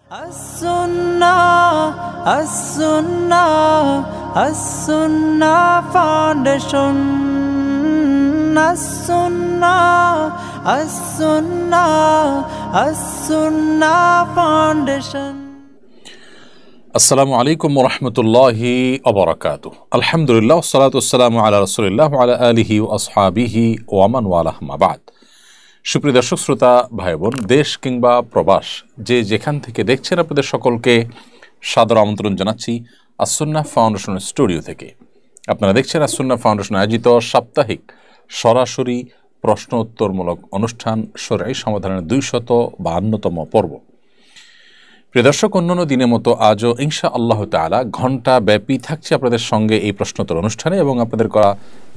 As-Sunnah Foundation. As-Sunnah Foundation. আসসালামু আলাইকুম ওয়া রাহমাতুল্লাহি ওয়া বারাকাতুহু। আলহামদুলিল্লাহ ওয়াসসালাতু ওয়াসসালামু আলা রাসূলিল্লাহ ওয়া আলা আলিহি ওয়া আসহাবিহি ওয়া মান ওয়ালাহ মা বাদ। সুপ্রিয় দর্শক শ্রোতা ভাই বোন, দেশ কিংবা প্রবাস যে যেখান থেকে দেখছেন, আপনাদের সকলকে সাদর আমন্ত্রণ জানাচ্ছি আস-সুন্নাহ ফাউন্ডেশনের স্টুডিও থেকে। আপনারা দেখছেন আস-সুন্নাহ ফাউন্ডেশন আয়োজিত সাপ্তাহিক সরাসরি প্রশ্ন উত্তরমূলক অনুষ্ঠান শরঈ সমাধানের 252তম পর্ব। প্রিয় দর্শক, অন্যান্য দিনের মতো আজও ইনশা আল্লাহ তাআলা ঘণ্টা ব্যাপী থাকছে আপনাদের সঙ্গে এই প্রশ্নোত্তর অনুষ্ঠানে এবং আপনাদের করা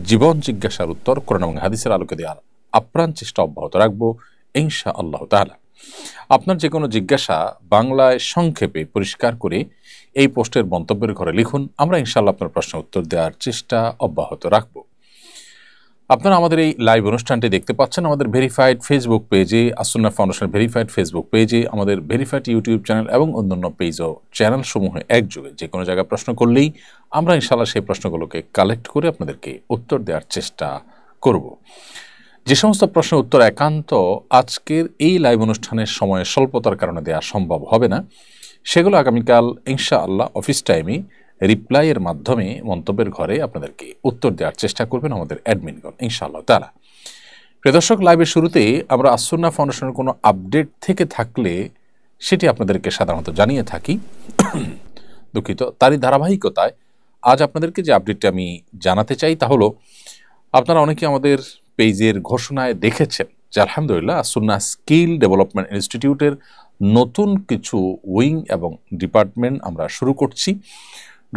জীবন জিজ্ঞাসার উত্তর কোরআন এবং হাদিসের আলোকে দেওয়ার আপ্রাণ চেষ্টা অব্যাহত রাখবো ইনশা আল্লাহ তাআলা। আপনার যে কোনো জিজ্ঞাসা বাংলায় সংক্ষেপে পরিষ্কার করে এই পোস্টের মন্তব্যের ঘরে লিখুন। আমরা ইনশাআল্লাহ আপনার প্রশ্ন উত্তর দেওয়ার চেষ্টা অব্যাহত রাখবো। আপনারা আমাদের এই লাইভ অনুষ্ঠানটি দেখতে পাচ্ছেন আমাদের ভেরিফাইড ফেসবুক পেজে, আস-সুন্নাহ ফাউন্ডেশনের ভেরিফাইড ফেসবুক পেজে, আমাদের ভেরিফাইড ইউটিউব চ্যানেল এবং অন্যান্য পেজ ও চ্যানেল সমূহে একযোগে যে কোনো জায়গায় প্রশ্ন করলেই আমরা ইনশাআল্লাহ সেই প্রশ্নগুলোকে কালেক্ট করে আপনাদেরকে উত্তর দেওয়ার চেষ্টা করব। যে সমস্ত প্রশ্নের উত্তর একান্ত আজকের এই লাইভ অনুষ্ঠানের সময়ে স্বল্পতার কারণে দেওয়া সম্ভব হবে না, সেগুলো আগামীকাল ইনশাআল্লাহ অফিস টাইমে রিপ্লাইয়ের মাধ্যমে মন্তব্যের ঘরে আপনাদেরকে উত্তর দেওয়ার চেষ্টা করবেন আমাদের অ্যাডমিনগণ ইনশাআল্লাহ তাআলা। প্রিয় দর্শক, লাইভের শুরুতে আমরা আস-সুন্নাহ ফাউন্ডেশনের কোনো আপডেট থেকে থাকলে সেটি আপনাদেরকে সাধারণত জানিয়ে থাকি। দুঃখিত, তারই ধারাবাহিকতায় আজ আপনাদেরকে যে আপডেটটি আমি জানাতে চাই তা হলো, আপনারা অনেকে আমাদের পেজের ঘোষণায় দেখেছেন যে আলহামদুলিল্লাহ আস-সুন্নাহ স্কিল ডেভেলপমেন্ট ইনস্টিটিউটের নতুন কিছু উইং এবং ডিপার্টমেন্ট আমরা শুরু করছি।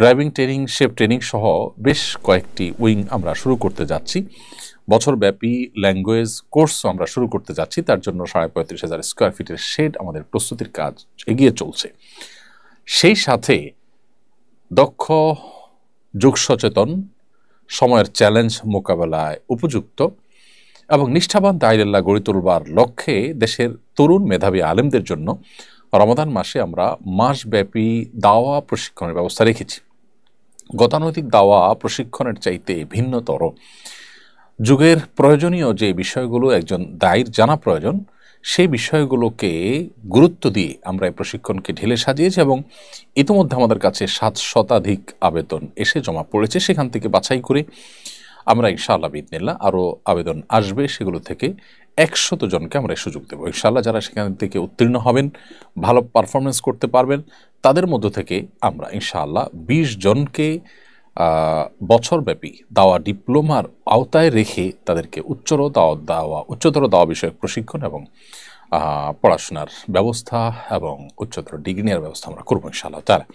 ড্রাইভিং ট্রেনিং, শেফ ট্রেনিং সহ বেশ কয়েকটি উইং আমরা শুরু করতে যাচ্ছি। বছরব্যাপী ল্যাঙ্গুয়েজ কোর্সও আমরা শুরু করতে যাচ্ছি। তার জন্য 35,500 স্কোয়ার ফিটের শেড আমাদের প্রস্তুতির কাজ এগিয়ে চলছে। সেই সাথে দক্ষ, যুগ সচেতন, সময়ের চ্যালেঞ্জ মোকাবেলায় উপযুক্ত এবং নিষ্ঠাবান দায়িল্লাহ গড়ে তুলবার লক্ষ্যে দেশের তরুণ মেধাবী আলেমদের জন্য রমাদান মাসে আমরা মাসব্যাপী দাওয়া প্রশিক্ষণের ব্যবস্থা রেখেছি। গতানুগতিক দাওয়া প্রশিক্ষণের চাইতে ভিন্নতর যুগের প্রয়োজনীয় যে বিষয়গুলো একজন দায়ীর জানা প্রয়োজন, সেই বিষয়গুলোকে গুরুত্ব দিয়ে আমরা এই প্রশিক্ষণকে ঢেলে সাজিয়েছি এবং ইতিমধ্যে আমাদের কাছে 7 শতাধিক আবেদন এসে জমা পড়েছে। সেখান থেকে বাছাই করে আমরা ইনশাআল্লাহ বিইذনিল্লাহ আরও আবেদন আসবে, সেগুলো থেকে 100 জনকে আমরা সুযোগ দেবো ইনশাআল্লাহ। যারা সেখান থেকে উত্তীর্ণ হবেন, ভালো পারফরমেন্স করতে পারবেন, তাদের মধ্য থেকে আমরা ইনশাআল্লাহ 20 জনকে বছরব্যাপী দাওয়া ডিপ্লোমার আওতায় রেখে তাদেরকে উচ্চতর দাওয়া বিষয়ক প্রশিক্ষণ এবং পড়াশোনার ব্যবস্থা এবং উচ্চতর ডিগ্রি নেওয়ার ব্যবস্থা আমরা করবো ইনশাআল্লাহ তাআলা।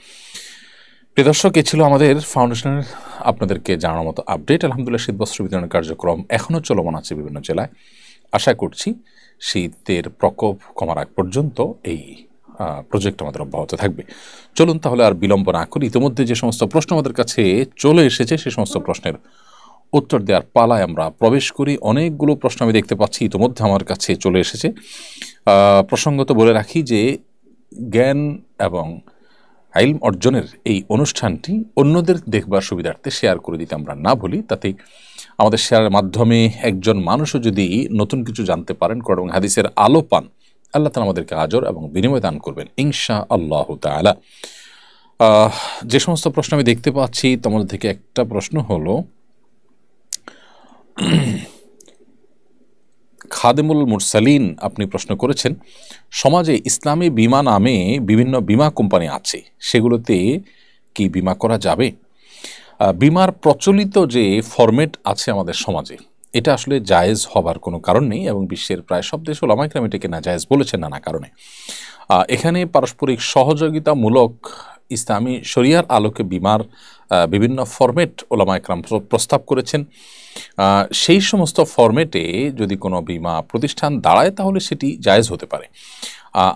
প্রিয় দর্শক, এ ছিল আমাদের ফাউন্ডেশনের আপনাদেরকে জানার মতো আপডেট। আলহামদুলিল্লাহ শীতবস্ত্র বিতরণের কার্যক্রম এখনও চলমান আছে বিভিন্ন জেলায়। আশা করছি শীতের প্রকোপ কমার আগ পর্যন্ত এই প্রজেক্ট আমাদের অব্যাহত থাকবে। চলুন তাহলে আর বিলম্ব না করি, ইতিমধ্যে যে সমস্ত প্রশ্ন আমাদের কাছে চলে এসেছে সে সমস্ত প্রশ্নের উত্তর দেওয়ার পালায় আমরা প্রবেশ করি। অনেকগুলো প্রশ্ন আমি দেখতে পাচ্ছি ইতিমধ্যে আমার কাছে চলে এসেছে। প্রসঙ্গত বলে রাখি যে জ্ঞান এবং ইলম অর্জনের এই অনুষ্ঠানটি অন্যদের দেখবার সুবিধার্থে শেয়ার করে দিতে আমরা না ভুলি। তাতে আমাদের শেয়ারের মাধ্যমে একজন মানুষও যদি নতুন কিছু জানতে পারেন, কোরআন এবং হাদিসের আলো পান, আল্লাহ তাআলা আমাদেরকে আজর এবং বিনিময় দান করবেন ইনশা আল্লাহ তাআলা। যে সমস্ত প্রশ্ন আমি দেখতে পাচ্ছি তোমাদের থেকে একটা প্রশ্ন হলো, খাদেমুল মুরসালিন আপনি প্রশ্ন করেছেন, সমাজে ইসলামী বীমা নামে বিভিন্ন বীমা কোম্পানি আছে, সেগুলোতে কি বীমা করা যাবে? বীমার প্রচলিত যে ফরম্যাট আছে আমাদের সমাজে, এটা আসলে জায়েজ হবার কোনো কারণ নেই এবং বিশ্বের প্রায় সব দেশ ওলামা ইকরাম এটাকে নাজায়েজ বলেছেন নানা কারণে। এখানে পারস্পরিক সহযোগিতামূলক ইসলামী শরিয়ার আলোকে বীমার বিভিন্ন ফরম্যাট ওলামা ইকরাম প্রস্তাব করেছেন। সেই সমস্ত ফরম্যাটে যদি কোনো বীমা প্রতিষ্ঠান দাঁড়ায় তাহলে সেটি জায়েজ হতে পারে।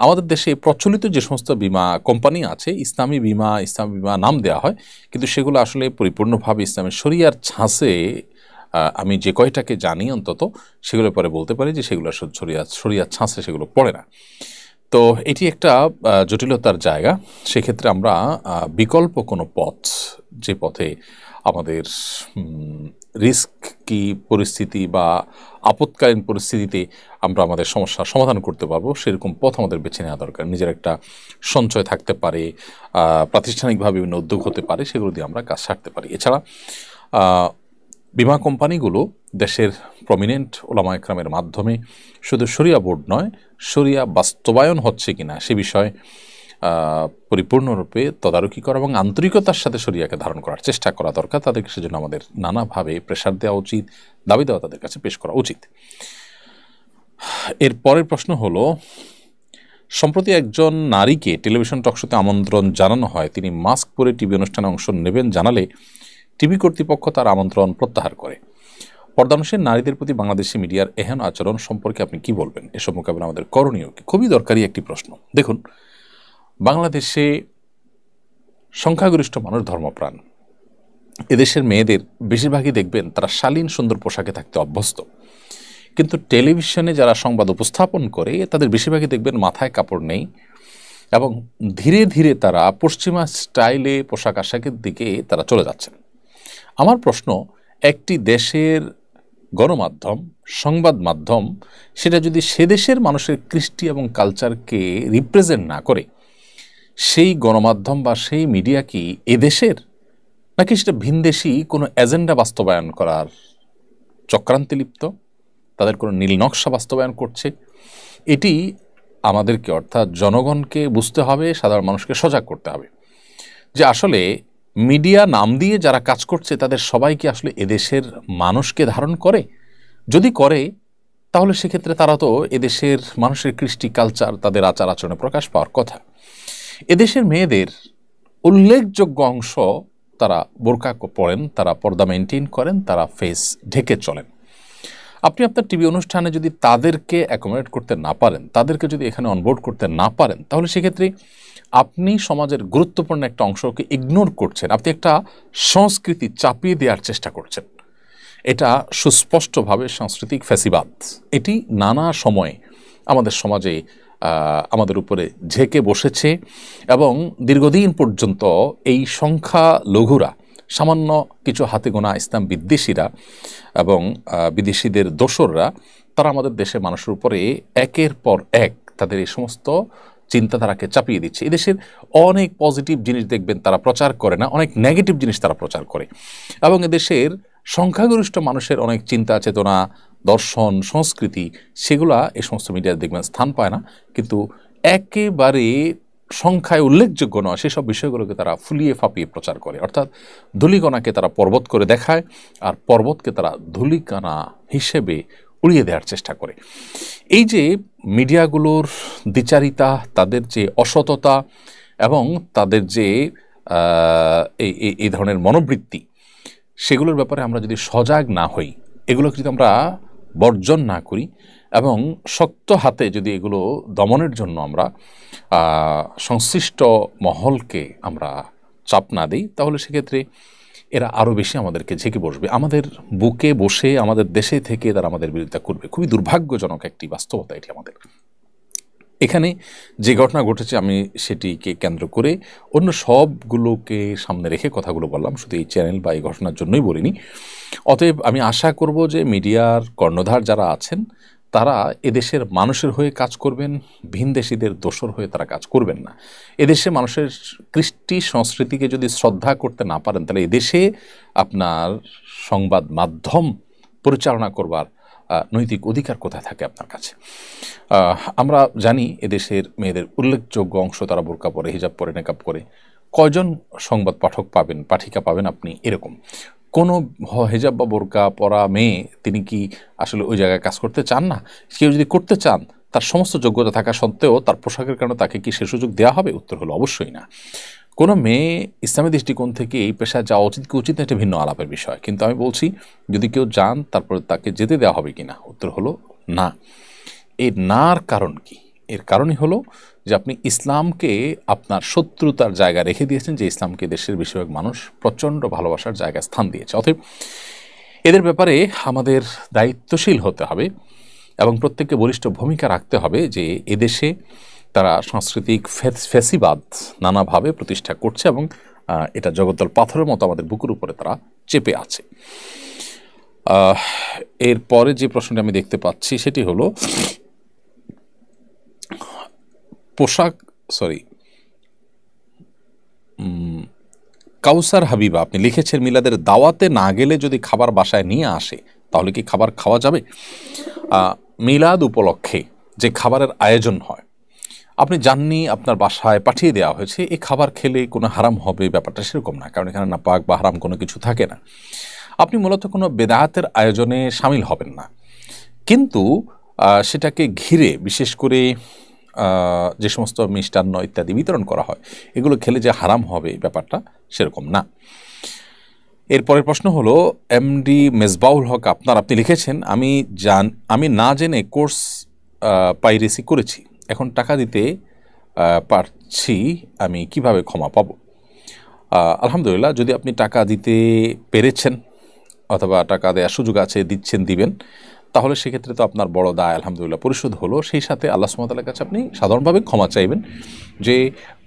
আমাদের দেশে প্রচলিত যে সমস্ত বীমা কোম্পানি আছে, ইসলামী বীমা নাম দেওয়া হয়, কিন্তু সেগুলো আসলে পরিপূর্ণভাবে ইসলামের শরিয়ার ছাঁচে আমি যে কয়টাকে জানি অন্তত সেগুলো পরে বলতে পারি যে সেগুলো শরিয়ার ছাঁচে সেগুলো পড়ে না। তো এটি একটা জটিলতার জায়গা। সেক্ষেত্রে আমরা বিকল্প কোনো পথ, যে পথে আমাদের রিস্ক কি পরিস্থিতি বা আপৎকালীন পরিস্থিতিতে আমরা আমাদের সমস্যার সমাধান করতে পারবো, সেরকম পথ আমাদের বেছে নেওয়া দরকার। নিজের একটা সঞ্চয় থাকতে পারে, প্রাতিষ্ঠানিকভাবে বিভিন্ন উদ্যোগ হতে পারে, সেগুলো দিয়ে আমরা কাজ সারতে পারি। এছাড়া বিমা কোম্পানিগুলো দেশের প্রমিনেন্ট ওলামা একরামের মাধ্যমে শুধু শরিয়া বোর্ড নয়, শরিয়া বাস্তবায়ন হচ্ছে কিনা সে বিষয়ে পরিপূর্ণরূপে তদারকি করা এবং আন্তরিকতার সাথে শরিয়াকে ধারণ করার চেষ্টা করা দরকার। তাদেরকে সেজন্য আমাদের নানাভাবে প্রেশার দেওয়া উচিত, দাবি দেওয়া তাদের কাছে পেশ করা উচিত। এর পরের প্রশ্ন হলো, সম্প্রতি একজন নারীকে টেলিভিশন টকশোতে আমন্ত্রণ জানানো হয়, তিনি মাস্ক পরে টিভি অনুষ্ঠানে অংশ নেবেন জানালে টিভি কর্তৃপক্ষ তার আমন্ত্রণ প্রত্যাহার করে। পর্দানুষের নারীদের প্রতি বাংলাদেশি মিডিয়ার এহেন আচরণ সম্পর্কে আপনি কি বলবেন? এসব মোকাবিলা আমাদের করণীয় কি? খুবই দরকারি একটি প্রশ্ন। দেখুন, বাংলাদেশে সংখ্যাগরিষ্ঠ মানুষ ধর্মপ্রাণ। এদেশের মেয়েদের বেশিরভাগই দেখবেন তারা শালীন সুন্দর পোশাকে থাকতে অভ্যস্ত, কিন্তু টেলিভিশনে যারা সংবাদ উপস্থাপন করে তাদের বেশিরভাগই দেখবেন মাথায় কাপড় নেই এবং ধীরে ধীরে তারা পশ্চিমা স্টাইলে পোশাক আশাকের দিকে তারা চলে যাচ্ছেন। আমার প্রশ্ন, একটি দেশের গণমাধ্যম, সংবাদ মাধ্যম, সেটা যদি সে দেশের মানুষের কৃষ্টি এবং কালচারকে রিপ্রেজেন্ট না করে, সেই গণমাধ্যম বা সেই মিডিয়া কি এদেশের, নাকি সেটা ভিনদেশি কোনো এজেন্ডা বাস্তবায়ন করার চক্রান্তে লিপ্ত, তাদের কোনো নীল নকশা বাস্তবায়ন করছে? এটি আমাদেরকে, অর্থাৎ জনগণকে বুঝতে হবে, সাধারণ মানুষকে সজাগ করতে হবে যে আসলে মিডিয়া নাম দিয়ে যারা কাজ করছে তাদের সবাই কি আসলে এদেশের মানুষকে ধারণ করে? যদি করে তাহলে সেক্ষেত্রে তারা তো এদেশের মানুষের কৃষ্টি কালচার, তাদের আচার আচরণে প্রকাশ পাওয়ার কথা। এদেশের মেয়েদের উল্লেখযোগ্য অংশ তারা বোরকা পরেন, তারা পর্দা মেনটেন করেন, তারা ফেস ঢেকে চলেন। আপনি আপনার টিভি অনুষ্ঠানে যদি তাদেরকে অ্যাকোমোডেট করতে না পারেন, তাদেরকে যদি এখানে অনবোর্ড করতে না পারেন, তাহলে সেক্ষেত্রে আপনি সমাজের গুরুত্বপূর্ণ একটা অংশকে ইগনোর করছেন, আপনি একটা সংস্কৃতি চাপিয়ে দেওয়ার চেষ্টা করছেন। এটা সুস্পষ্টভাবে সাংস্কৃতিক ফ্যাসিবাদ। এটি নানা সময়ে আমাদের সমাজে আমাদের উপরে ঝেঁকে বসেছে এবং দীর্ঘদিন পর্যন্ত এই সংখ্যা লঘুরা, সামান্য কিছু হাতে গোনা ইসলাম বিদ্বেষীরা এবং বিদেশিদের দোসররা, তারা আমাদের দেশের মানুষের উপরে একের পর এক তাদের এই সমস্ত চিন্তাধারাকে চাপিয়ে দিচ্ছে। এদেশের অনেক পজিটিভ জিনিস দেখবেন তারা প্রচার করে না, অনেক নেগেটিভ জিনিস তারা প্রচার করে। এবং এদেশের সংখ্যাগরিষ্ঠ মানুষের অনেক চিন্তা চেতনা, দর্শন, সংস্কৃতি, সেগুলা এই সমস্ত মিডিয়ায় দেখবেন স্থান পায় না। কিন্তু একেবারে সংখ্যায় উল্লেখযোগ্য নয় সেসব বিষয়গুলোকে তারা ফুলিয়ে ফাঁপিয়ে প্রচার করে। অর্থাৎ ধূলিকণাকে তারা পর্বত করে দেখায় আর পর্বতকে তারা ধূলিকণা হিসেবে উড়িয়ে দেওয়ার চেষ্টা করে। এই যে মিডিয়াগুলোর দ্বিচারিতা, তাদের যে অসততা এবং তাদের যে এই ধরনের মনোবৃত্তি, সেগুলোর ব্যাপারে আমরা যদি সজাগ না হই, এগুলোকে যদি আমরা বর্জন না করি এবং শক্ত হাতে যদি এগুলো দমনের জন্য আমরা সংশ্লিষ্ট মহলকে আমরা চাপ না দিই, তাহলে সেক্ষেত্রে এরা আরও বেশি আমাদেরকে ঝেঁকে বসবে, আমাদের বুকে বসে আমাদের দেশে থেকে তারা আমাদের বিরোধিতা করবে। খুবই দুর্ভাগ্যজনক একটি বাস্তবতা এটি আমাদের। এখানে যে ঘটনা ঘটেছে আমি সেটিকে কেন্দ্র করে অন্য সবগুলোকে সামনে রেখে কথাগুলো বললাম, শুধু এই চ্যানেল বা এই ঘটনার জন্যই বলিনি। অতএব আমি আশা করব যে মিডিয়ার কর্ণধার যারা আছেন তারা এদেশের মানুষের হয়ে কাজ করবেন, ভিনদেশীদের দোসর হয়ে তারা কাজ করবেন না। এদেশে মানুষের কৃষ্টি সংস্কৃতিকে যদি শ্রদ্ধা করতে না পারেন, তাহলে এদেশে আপনার সংবাদ মাধ্যম পরিচালনা করবার নৈতিক অধিকার কোথায় থাকে আপনার কাছে? আমরা জানি এদেশের মেয়েদের উল্লেখযোগ্য অংশ তারা বোরকা পরে, হিজাব পরে, নেকাব করে। কয়জন সংবাদ পাঠক পাবেন, পাঠিকা পাবেন আপনি এরকম? কোনো হিজাব বা বোরকা পরা মেয়ে তিনি কি আসলে ওই জায়গায় কাজ করতে চান না? কেউ যদি করতে চান, তার সমস্ত যোগ্যতা থাকা সত্ত্বেও তার পোশাকের কারণে তাকে কি সে সুযোগ দেওয়া হবে? উত্তর হলো অবশ্যই না। কোনো মেয়ে ইসলামী দৃষ্টিকোণ থেকে এই পেশায় যাওয়া উচিত কি উচিত না, এটা ভিন্ন আলাপের বিষয়। কিন্তু আমি বলছি যদি কেউ যান তারপরে তাকে যেতে দেওয়া হবে কিনা, উত্তর হলো না। এর নার কারণ কি? এর কারণই হলো যে আপনি ইসলামকে আপনার শত্রুতার জায়গা রেখে দিয়েছেন, যে ইসলামকে দেশের বেশিরভাগ মানুষ প্রচণ্ড ভালোবাসার জায়গায় স্থান দিয়েছে। অতএব এদের ব্যাপারে আমাদের দায়িত্বশীল হতে হবে এবং প্রত্যেককে বলিষ্ঠ ভূমিকা রাখতে হবে যে এদেশে তারা সাংস্কৃতিক ফ্যাসিবাদ নানাভাবে প্রতিষ্ঠা করছে এবং এটা জগদ্দল পাথরের মতো আমাদের বুকের উপরে তারা চেপে আছে। এরপরে যে প্রশ্নটি আমি দেখতে পাচ্ছি সেটি হলো কাউসার হাবিবা আপনি লিখেছেন মিলাদের দাওয়াতে না গেলে যদি খাবার বাসায় নিয়ে আসে তাহলে কি খাবার খাওয়া যাবে? মিলাদ উপলক্ষে যে খাবারের আয়োজন হয়, আপনি জাননি, আপনার বাসায় পাঠিয়ে দেওয়া হয়েছে, এই খাবার খেলে কোনো হারাম হবে ব্যাপারটা সেরকম না, কারণ এখানে না পাক বা হারাম কোনো কিছু থাকে না। আপনি মূলত কোনো বেদাতের আয়োজনে সামিল হবেন না, কিন্তু সেটাকে ঘিরে বিশেষ করে যে সমস্ত মিষ্টান্ন ইত্যাদি বিতরণ করা হয় এগুলো খেলে যে হারাম হবে ব্যাপারটা সেরকম না। এরপরের প্রশ্ন হলো এমডি মেজবাউল হক আপনি লিখেছেন আমি না জেনে কোর্স পাইরেসি করেছি, এখন টাকা দিতে পারছি, আমি কিভাবে ক্ষমা পাব? আলহামদুলিল্লাহ, যদি আপনি টাকা দিতে পেরেছেন অথবা টাকা দেওয়ার সুযোগ আছে, দিবেন, তাহলে সেক্ষেত্রে তো আপনার বড় দায় আলহামদুলিল্লাহ পরিশোধ হলো। সেই সাথে আল্লাহ সুবহানাহু ওয়া তাআলার কাছে আপনি সাধারণভাবে ক্ষমা চাইবেন যে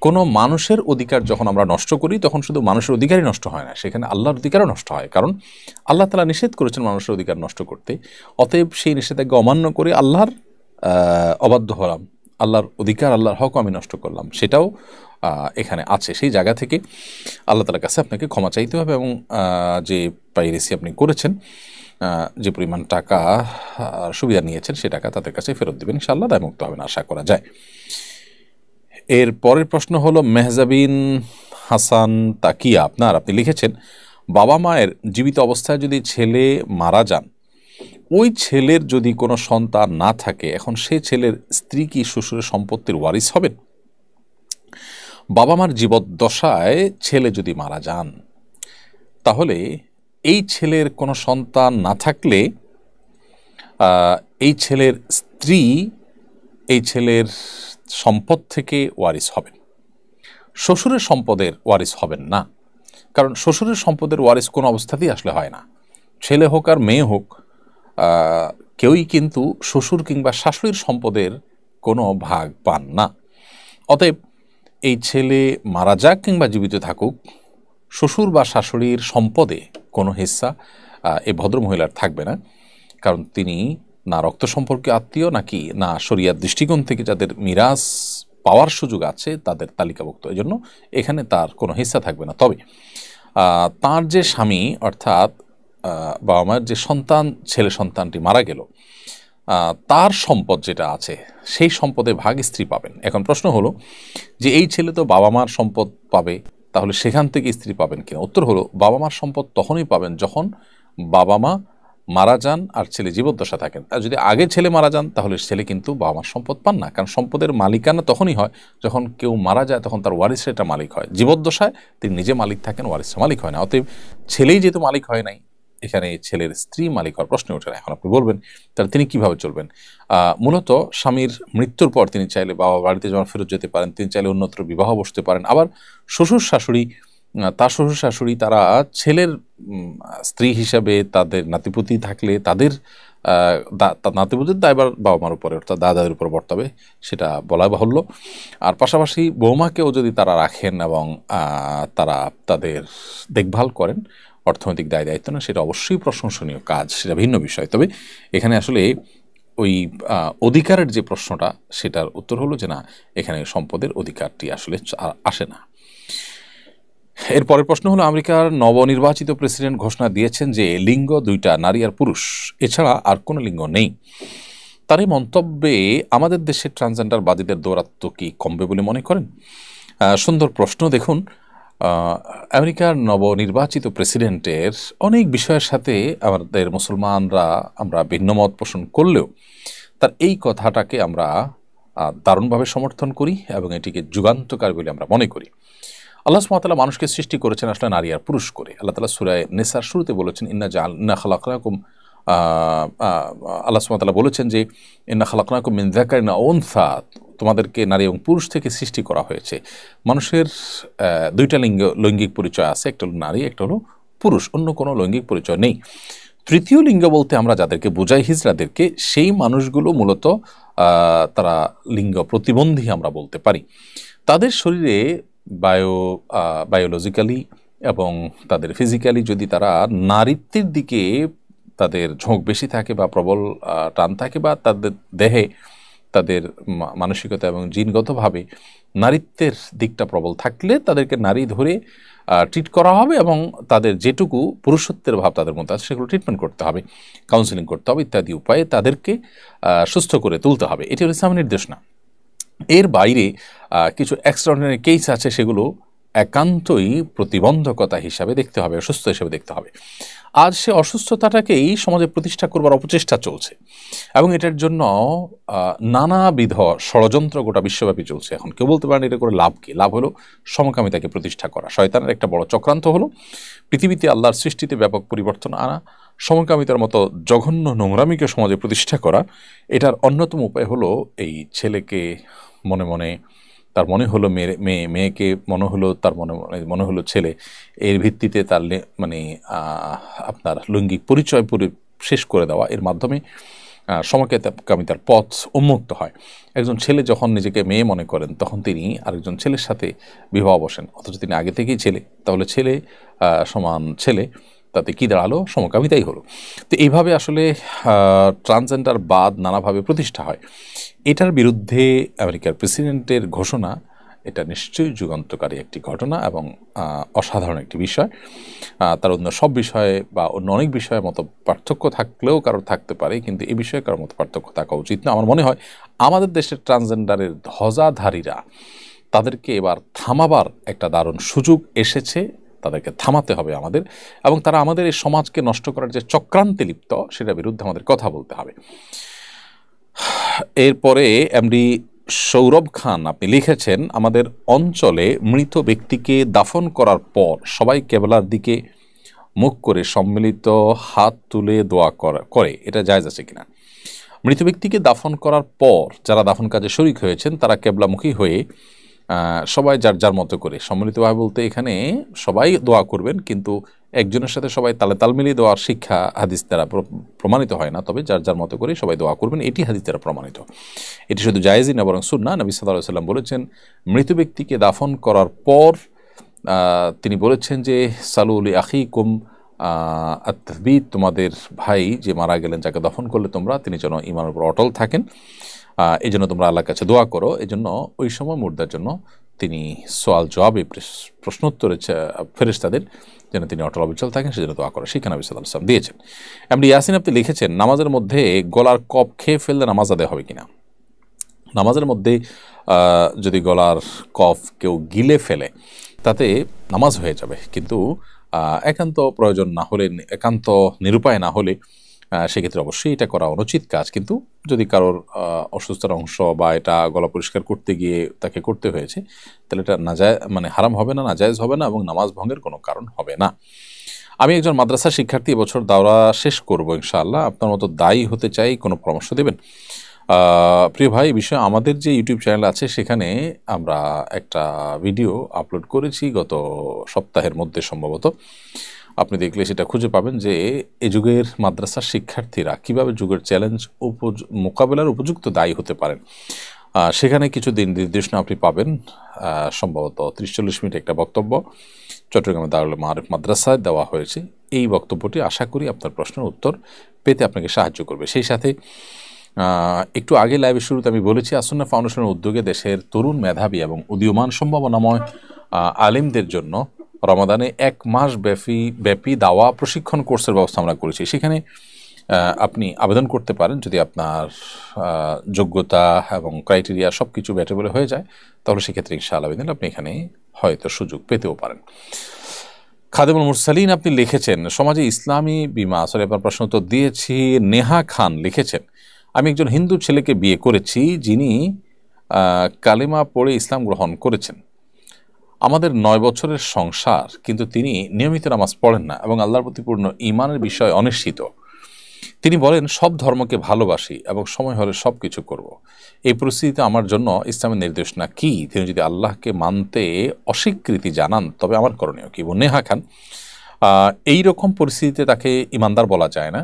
কোনো মানুষের অধিকার যখন আমরা নষ্ট করি তখন শুধু মানুষের অধিকারই নষ্ট হয় না, সেখানে আল্লাহর অধিকারও নষ্ট হয়, কারণ আল্লাহ তাআলা নিষেধ করেছেন মানুষের অধিকার নষ্ট করতে। অতএব সেই নিষেধাজ্ঞা অমান্য করে আল্লাহর অবাধ্য হলাম, আল্লাহর অধিকার, আল্লাহর হক আমি নষ্ট করলাম, সেটাও এখানে আছে। সেই জায়গা থেকে আল্লাহ তাআলার কাছে আপনাকে ক্ষমা চাইতে হবে এবং যে পাইরেসি আপনি করেছেন, যে পরিমাণ টাকা সুবিধা নিয়েছেন সে টাকা তাদের কাছে ফেরত দেবেন, ইনশাআল্লাহ দায়মুক্ত হবেন আশা করা যায়। এর পরের প্রশ্ন হলো মেহজাবিন হাসান তাকিয়া আপনি লিখেছেন বাবা মায়ের জীবিত অবস্থায় যদি ছেলে মারা যান, ওই ছেলের যদি কোনো সন্তান না থাকে, এখন সে ছেলের স্ত্রী কি শ্বশুরের সম্পত্তির ওয়ারিস হবেন? বাবা মার জীবদ্দশায় ছেলে যদি মারা যান তাহলে এই ছেলের কোনো সন্তান না থাকলে এই ছেলের স্ত্রী এই ছেলের সম্পদ থেকে ওয়ারিস হবেন, শ্বশুরের সম্পদের ওয়ারিস হবেন না। কারণ শ্বশুরের সম্পদের ওয়ারিস কোনো অবস্থাতেই আসলে হয় না, ছেলে হোক আর মেয়ে হোক, কেউই কিন্তু শ্বশুর কিংবা শাশুড়ির সম্পদের কোনো ভাগ পান না। অতএব এই ছেলে মারা যাক কিংবা জীবিত থাকুক, শ্বশুর বা শাশুড়ির সম্পদে কোনো হিস্সা এই ভদ্রমহিলার থাকবে না, কারণ তিনি না রক্ত সম্পর্কে আত্মীয় নাকি না শরিয়ার দৃষ্টিকোণ থেকে যাদের মিরাস পাওয়ার সুযোগ আছে তাদের তালিকাভুক্ত, এই জন্য এখানে তার কোনো হিস্সা থাকবে না। তবে তার যে স্বামী অর্থাৎ বাবা মায়ের যে সন্তান, ছেলে সন্তানটি মারা গেল, তার সম্পদ যেটা আছে সেই সম্পদে ভাগ স্ত্রী পাবেন। এখন প্রশ্ন হলো যে এই ছেলে তো বাবা মার সম্পদ পাবে, তাহলে সেখান থেকে স্ত্রী পাবেন কিনা? উত্তর হলো বাবা মার সম্পদ তখনই পাবেন যখন বাবা মা মারা যান আর ছেলে জীবদ্দশা থাকেন। আর যদি আগে ছেলে মারা যান তাহলে ছেলে কিন্তু বাবা মার সম্পদ পান না, কারণ সম্পদের মালিকানা তখনই হয় যখন কেউ মারা যায়, তখন তার ওয়ারিসরা এটা মালিক হয়। জীবদ্দশায় তিনি নিজে মালিক থাকেন, ওয়ারিসরা মালিক হয় না। অতএব ছেলেই যেহেতু মালিক হয় নাই, এখানে ছেলের স্ত্রী মালিক হওয়ার প্রশ্ন ওঠে না। এখন আপনি বলবেন তাহলে তিনি কিভাবে চলবেন? মূলত স্বামীর মৃত্যুর পর তিনি চাইলে বাবা বাড়িতে যখন ফেরত যেতে পারেন, তিনি চাইলে অন্যত্র বিবাহ বসতে পারেন। আবার শ্বশুর শাশুড়ি তারা ছেলের স্ত্রী হিসাবে তাদের নাতিপুতি থাকলে তাদের নাতিপুতির দায়ভার বাবা মার উপরে অর্থাৎ দাদাদের উপর বর্তাবে, সেটা বলা বাহুল্য। আর পাশাপাশি বৌমাকেও যদি তারা রাখেন এবং তারা তাদের দেখভাল করেন, অর্থনৈতিক দায়িত্ব না, সেটা অবশ্যই প্রশংসনীয় কাজ, সেটা ভিন্ন বিষয়। তবে এখানে আসলে ওই অধিকারের যে প্রশ্নটা, সেটার উত্তর হলো যে না, এখানে সম্পদের অধিকারটি আসলে আসে না। এরপরের প্রশ্ন হলো আমেরিকার নবনির্বাচিত প্রেসিডেন্ট ঘোষণা দিয়েছেন যে লিঙ্গ দুইটা, নারী আর পুরুষ, এছাড়া আর কোনো লিঙ্গ নেই। তার এই মন্তব্যে আমাদের দেশের ট্রান্সজেন্ডারবাদীদের দৌরাত্ম্য কি কমবে বলে মনে করেন? সুন্দর প্রশ্ন। দেখুন, আমেরিকার নবনির্বাচিত প্রেসিডেন্টের অনেক বিষয়ের সাথে আমাদের মুসলমানরা আমরা ভিন্নমত পোষণ করলেও তার এই কথাটাকে আমরা দারুণভাবে সমর্থন করি এবং এটিকে যুগান্তকারী বলে আমরা মনে করি। আল্লাহ সুবহানাহু ওয়া তাআলা মানুষকে সৃষ্টি করেছেন আসলে নারী আর পুরুষ করে। আল্লাহ তাআলা সূরা নিসার শুরুতে বলেছেন ইন্না খালাকনাকুম, আল্লাহ সুবহানাহু ওয়া তাআলা বলেছেন যে ইন্না খালাকনাকুম মিন যাকারিন ওয়া উনসা, তোমাদেরকে নারী এবং পুরুষ থেকে সৃষ্টি করা হয়েছে। মানুষের দুইটা লৈঙ্গিক পরিচয় আছে, একটা হলো নারী, একটা হলো পুরুষ, অন্য কোনো লৈঙ্গিক পরিচয় নেই। তৃতীয় লিঙ্গ বলতে আমরা যাদেরকে বোঝাই হিজড়াদেরকে, সেই মানুষগুলো মূলত তারা লিঙ্গ প্রতিবন্ধী আমরা বলতে পারি, তাদের শরীরে বায়োলজিক্যালি এবং তাদের ফিজিক্যালি যদি তারা নারীত্বের দিকে তাদের ঝোঁক বেশি থাকে বা প্রবল টান থাকে, বা তাদের দেহে তাদের মানসিকতা এবং জিনগতভাবে নারীত্বের দিকটা প্রবল থাকলে তাদেরকে নারী ধরে ট্রিট করা হবে, এবং তাদের যেটুকু পুরুষত্বের ভাব তাদের মধ্যে আছে সেগুলো ট্রিটমেন্ট করতে হবে, কাউন্সেলিং করতে হবে, ইত্যাদি উপায়ে তাদেরকে সুস্থ করে তুলতে হবে। এটি হলো ইসলামের নির্দেশনা। এর বাইরে কিছু এক্সট্রাঅর্ডিনারি কেস আছে, সেগুলো একান্তই প্রতিবন্ধকতা হিসাবে দেখতে হবে, অসুস্থ হিসেবে দেখতে হবে। আজ সে অসুস্থতাটাকেই সমাজে প্রতিষ্ঠা করবার অপচেষ্টা চলছে, এবং এটার জন্য নানাবিধ ষড়যন্ত্র গোটা বিশ্বব্যাপী চলছে। এখন কেউ বলতে পারেন এটা করে লাভ কী? লাভ হলো সমকামিতাকে প্রতিষ্ঠা করা। শয়তানের একটা বড় চক্রান্ত হলো পৃথিবীতে আল্লাহর সৃষ্টিতে ব্যাপক পরিবর্তন আনা, সমকামিতার মতো জঘন্য নোংরামিকে সমাজে প্রতিষ্ঠা করা। এটার অন্যতম উপায় হলো এই ছেলেকে মনে মনে তার মনে হলো মেয়েকে মনে হলো তার মনে হলো ছেলে, এর ভিত্তিতে তার আপনার লৈঙ্গিক পরিচয় শেষ করে দেওয়া। এর মাধ্যমে সমকামিতার পথ উন্মুক্ত হয়। একজন ছেলে যখন নিজেকে মেয়ে মনে করেন তখন তিনি আরেকজন ছেলের সাথে বিবাহ বসেন, অথচ তিনি আগে থেকেই ছেলে। তাহলে ছেলে সমান ছেলে, তাতে কী দাঁড়ালো? সমকামিতাই হলো। তো এইভাবে আসলে ট্রান্সজেন্ডার বাদ নানাভাবে প্রতিষ্ঠা হয়। এটার বিরুদ্ধে আমেরিকার প্রেসিডেন্টের ঘোষণা, এটা নিশ্চয়ই যুগান্তকারী একটি ঘটনা এবং অসাধারণ একটি বিষয়। তার অন্য সব বিষয়ে বা অন্য অনেক বিষয়ে মতো পার্থক্য থাকলেও কারোর থাকতে পারে, কিন্তু এই বিষয়ে কারোর মতো পার্থক্য থাকা উচিত না। আমার মনে হয় আমাদের দেশের ট্রান্সজেন্ডারের ধ্বজাধারীরা, তাদেরকে এবার থামাবার একটা দারুণ সুযোগ এসেছে। তাদেরকে থামাতে হবে আমাদের, এবং তারা আমাদের এই সমাজকে নষ্ট করার যে চক্রান্তে লিপ্ত, সেটার বিরুদ্ধে আমাদের কথা বলতে হবে। এরপরে এমডি সৌরভ খান আপনি লিখেছেন, আমাদের অঞ্চলে মৃত ব্যক্তিকে দাফন করার পর সবাই কেবলার দিকে মুখ করে সম্মিলিত হাত তুলে দোয়া করে, এটা জায়েজ আছে কিনা? মৃত ব্যক্তিকে দাফন করার পর যারা দাফন কাজে শরিক হয়েছেন তারা কেবলামুখী হয়ে সবাই যার যার মতো করে, সম্মিলিতভাবে বলতে এখানে সবাই দোয়া করবেন, কিন্তু একজনের সাথে সবাই তালে তাল মিলিয়ে দেওয়ার শিক্ষা হাদিস দ্বারা প্রমাণিত হয় না, তবে যার যার মতো করে সবাই দোয়া করবেন, এটি হাদিস দ্বারা প্রমাণিত। এটি শুধু জায়েজই না, বরং সুন্নাহ। নবী সাল্লাল্লাহু আলাইহি ওয়াসাল্লাম বলেছেন, মৃত ব্যক্তিকে দাফন করার পর তিনি বলেছেন যে সালুলি আখিকুম আত-তাসবীত, তোমাদের ভাই যে মারা গেলেন, যাকে দফন করলে তোমরা, তিনি যেন ঈমানের উপর অটল থাকেন, এই জন্য তোমরা আল্লাহর কাছে দোয়া করো। এই জন্য ওই সময় মুর্দার জন্য তিনি সোয়াল জবাবে প্রশ্নোত্তরে ফেরেশতাদের যেন তিনি অটল অবিচল থাকেন, সেজন্য দোয়া করে শিক্ষা নবী সাল্লাল্লাহু আলাইহি ওয়াসাল্লাম দিয়েছেন। এমডি ইয়াসিন আপনি লিখেছেন, নামাজের মধ্যে গলার কপ খেয়ে ফেললে নামাজ আদায় হবে কিনা? নামাজের মধ্যে যদি গলার কফ কেউ গিলে ফেলে তাতে নামাজ হয়ে যাবে, কিন্তু একান্ত প্রয়োজন না হলে, একান্ত নিরুপায় না হলে সেক্ষেত্রে অবশ্যই এটা করা অনুচিত কাজ। কিন্তু যদি কারোর অসুস্থতার অংশ বা এটা গলা পরিষ্কার করতে গিয়ে তাকে করতে হয়েছে, তাহলে এটা হারাম হবে না, নাজায়েজ হবে না, এবং নামাজ ভঙ্গের কোনো কারণ হবে না। আমি একজন মাদ্রাসা শিক্ষার্থী, এবছর দাওরা শেষ করব ইনশাআল্লাহ। আপনার মতো দায়ী হতে চাই, কোনো পরামর্শ দেবেন? প্রিয় ভাই, এই বিষয়ে আমাদের যে ইউটিউব চ্যানেল আছে সেখানে আমরা একটা ভিডিও আপলোড করেছি গত সপ্তাহের মধ্যে সম্ভবত। আপনি দেখলে সেটা খুঁজে পাবেন যে এ যুগের মাদ্রাসার শিক্ষার্থীরা কিভাবে যুগের চ্যালেঞ্জ মোকাবেলার উপযুক্ত দায়ী হতে পারেন। সেখানে কিছু দিন নির্দেশনা আপনি পাবেন, সম্ভবত 30-40 মিনিট একটা বক্তব্য চট্টগ্রামের দারুল মাআরিফ মাদ্রাসায় দেওয়া হয়েছে। এই বক্তব্যটি আশা করি আপনার প্রশ্নের উত্তর পেতে আপনাকে সাহায্য করবে। সেই সাথে একটু আগে লাইভের শুরুতে আমি বলেছি, আসুন্নাহ ফাউন্ডেশনের উদ্যোগে দেশের তরুণ, মেধাবী এবং উদীয়মান সম্ভাবনাময় আলিমদের জন্য রমাদানে 1 মাস ব্যাপী দাওয়া প্রশিক্ষণ কোর্সের ব্যবস্থা আমরা করেছি। সেখানে আপনি আবেদন করতে পারেন, যদি আপনার যোগ্যতা এবং ক্রাইটেরিয়া সব কিছু ব্যাটেবল হয়ে যায়, তাহলে সেক্ষেত্রে ইনশাআল্লাহ আবেদন আপনি এখানে হয়তো সুযোগ পেতেও পারেন। খাদেমুল মুরসালিন আপনি লিখেছেন, সমাজে ইসলামী বিমা, আপনার প্রশ্ন তো দিয়েছি। নেহা খান লিখেছেন, আমি একজন হিন্দু ছেলেকে বিয়ে করেছি যিনি কালেমা পড়ে ইসলাম গ্রহণ করেছেন। আমাদের 9 বছরের সংসার, কিন্তু তিনি নিয়মিত নামাজ পড়েন না এবং আল্লাহর প্রতি পূর্ণ ঈমানের বিষয়ে অনিশ্চিত। তিনি বলেন, সব ধর্মকে ভালোবাসি এবং সময় হলে সব কিছু করব। এই পরিস্থিতিতে আমার জন্য ইসলামের নির্দেশনা কি? তিনি যদি আল্লাহকে মানতে অস্বীকৃতি জানান তবে আমার করণীয় কি? নেহা খান, এইরকম পরিস্থিতিতে তাকে ইমানদার বলা যায় না,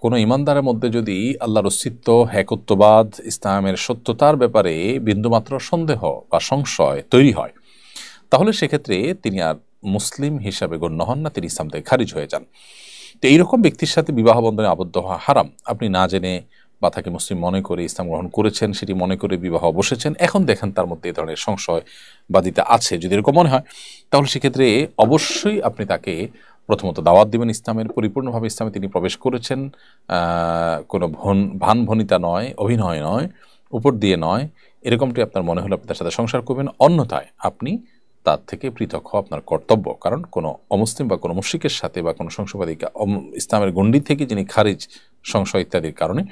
কোনো ইমানদারের মধ্যে যদি আল্লাহর অস্তিত্ব, একত্ববাদ, ইসলামের সত্যতার ব্যাপারে বিন্দুমাত্র সন্দেহ বা সংশয় তৈরি হয়, তাহলে সেক্ষেত্রে তিনি আর মুসলিম হিসাবে গণ্য হন না, তিনি ইসলাম থেকে খারিজ হয়ে যান। তো এইরকম ব্যক্তির সাথে বিবাহ বন্ধনে আবদ্ধ হওয়া হারাম। আপনি না জেনে বা তাকে মুসলিম মনে করে ইসলাম গ্রহণ করেছেন, সেটি মনে করে বিবাহ বসেছেন, এখন দেখেন তার মধ্যে এই ধরনের সংশয় বাদিতা আছে, যদি এরকম মনে হয় তাহলে সেক্ষেত্রে অবশ্যই আপনি তাকে প্রথমত দাওয়াত দিবেন ইসলামের, পরিপূর্ণভাবে ইসলামে তিনি প্রবেশ করেছেন, কোনো ভানভনিতা নয়, অভিনয় নয়, উপর দিয়ে নয়, এরকমটি আপনার মনে হলে আপনি তার সাথে সংসার করবেন। অন্যথায় আপনি তার থেকে পৃথক হওয়া আপনার কর্তব্য, কারণ কোনো অমুসলিম বা কোনো মুশরিকের সাথে বা কোনো সংশয়বাদীকে ইসলামের গণ্ডি থেকে যিনি খারিজ, সংশয় ইত্যাদির কারণে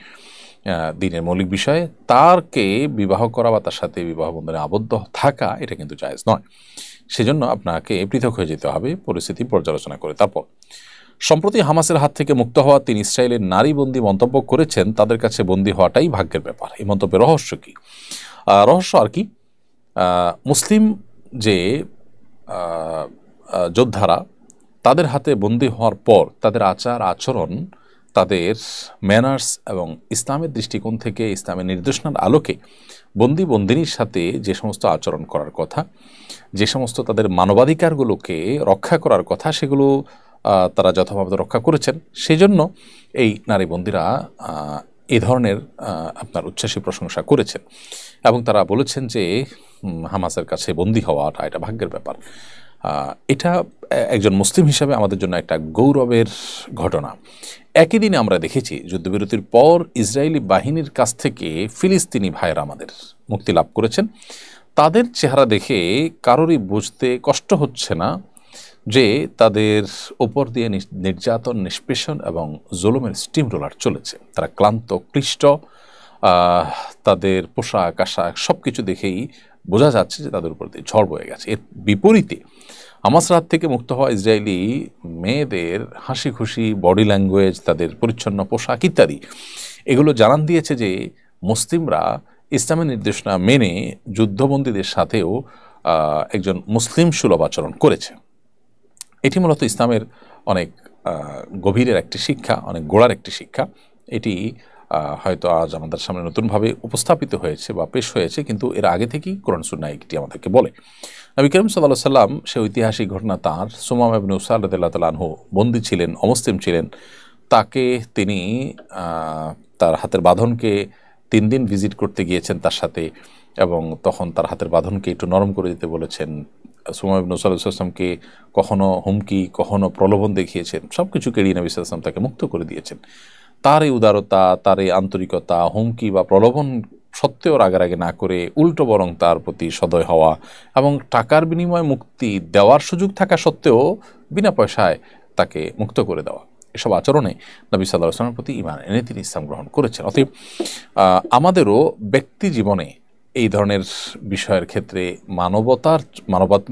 দিনের মৌলিক বিষয়ে তারকে বিবাহ করা বা তার সাথে বিবাহ বন্ধনে আবদ্ধ থাকা, এটা কিন্তু জায়েজ নয়। সেজন্য আপনাকে পৃথক হয়ে যেতে হবে পরিস্থিতি পর্যালোচনা করে। তারপর সম্প্রতি হামাসের হাত থেকে মুক্ত হওয়া 3 ইসরায়েলের নারী বন্দী মন্তব্য করেছেন তাদের কাছে বন্দী হওয়াটাই ভাগ্যের ব্যাপার। এই মন্তব্যের রহস্য কি? রহস্য আর কি, মুসলিম যে যোদ্ধারা তাদের হাতে বন্দী হওয়ার পর তাদের আচার আচরণ, তাদের ম্যানার্স এবং ইসলামের দৃষ্টিকোণ থেকে ইসলামের নির্দেশনার আলোকে বন্দী বন্দিনীর সাথে যে সমস্ত আচরণ করার কথা, যে সমস্ত তাদের মানবাধিকারগুলোকে রক্ষা করার কথা, সেগুলো তারা যথাভাবে রক্ষা করেছেন। সেজন্য এই নারী বন্দীরা এই ধরনের আপনার উচ্ছ্বাসী প্রশংসা করেছেন এবং তারা বলেছেন যে হামাসের কাছে বন্দী হওয়াটা এটা ভাগ্যের ব্যাপার। এটা একজন মুসলিম হিসাবে আমাদের জন্য একটা গৌরবের ঘটনা। একই দিনে আমরা দেখেছি যুদ্ধবিরতির পর ইসরায়েলি বাহিনীর কাছ থেকে ফিলিস্তিনি ভাইয়েরা আমাদের মুক্তি লাভ করেছেন। তাদের চেহারা দেখে কারোরই বুঝতে কষ্ট হচ্ছে না যে তাদের ওপর দিয়ে নির্যাতন, নিষ্পেষণ এবং জুলুমের স্টিম রোলার চলেছে। তারা ক্লান্ত, ক্লিষ্ট, তাদের পোশাক আশাক সব কিছু দেখেই বোঝা যাচ্ছে যে তাদের উপর দিয়ে ঝড় বয়ে গেছে। এর বিপরীতে হামাস রাত থেকে মুক্ত হওয়া ইসরায়েলি মেয়েদের হাসি খুশি বডি ল্যাঙ্গুয়েজ, তাদের পরিচ্ছন্ন পোশাক ইত্যাদি, এগুলো জানান দিয়েছে যে মুসলিমরা ইসলামের নির্দেশনা মেনে যুদ্ধবন্দীদের সাথেও একজন মুসলিম সুলভ আচরণ করেছে। এটি মূলত ইসলামের অনেক গভীরের একটি শিক্ষা, অনেক গোড়ার একটি শিক্ষা। এটি হয়তো আজ আমাদের সামনে নতুনভাবে উপস্থাপিত হয়েছে বা পেশ হয়েছে, কিন্তু এর আগে থেকেই কোরআন সুন্নাহ এটি আমাদেরকে বলে। নবী করিম সাল্লাল্লাহু আলাইহি সাল্লাম সে ঐতিহাসিক ঘটনা, তাঁর সুমামা ইবনে উসাল রাদিয়াল্লাহু তাআলা আনহু বন্দী ছিলেন, অমুসলিম ছিলেন, তাকে তিনি তার হাতের বাঁধনকে 3 দিন ভিজিট করতে গিয়েছেন তার সাথে, এবং তখন তার হাতের বাঁধনকে একটু নরম করে দিতে বলেছেন। সুমামা ইবনে উসাল সাল্লামকে কখনো হুমকি, কখনো প্রলোভন দেখিয়েছেন, সব কিছু কেড়িয়ে নবী সাল্লাল্লাহু আলাইহি ওয়াসাল্লাম তাকে মুক্ত করে দিয়েছেন। তার এই উদারতা, তার এই আন্তরিকতা, হুমকি বা প্রলোভন সত্ত্বেও রাগারাগি না করে উল্টো বরং তার প্রতি সদয় হওয়া এবং টাকার বিনিময়ে মুক্তি দেওয়ার সুযোগ থাকা সত্ত্বেও বিনা পয়সায় তাকে মুক্ত করে দেওয়া, এসব আচরণে নবী সাল্লাল্লাহু আলাইহি ওয়াসাল্লামের প্রতি ঈমান এনে তিনি ইসলাম গ্রহণ করেছেন। অতএব আমাদেরও ব্যক্তি জীবনে এই ধরনের বিষয়ের ক্ষেত্রে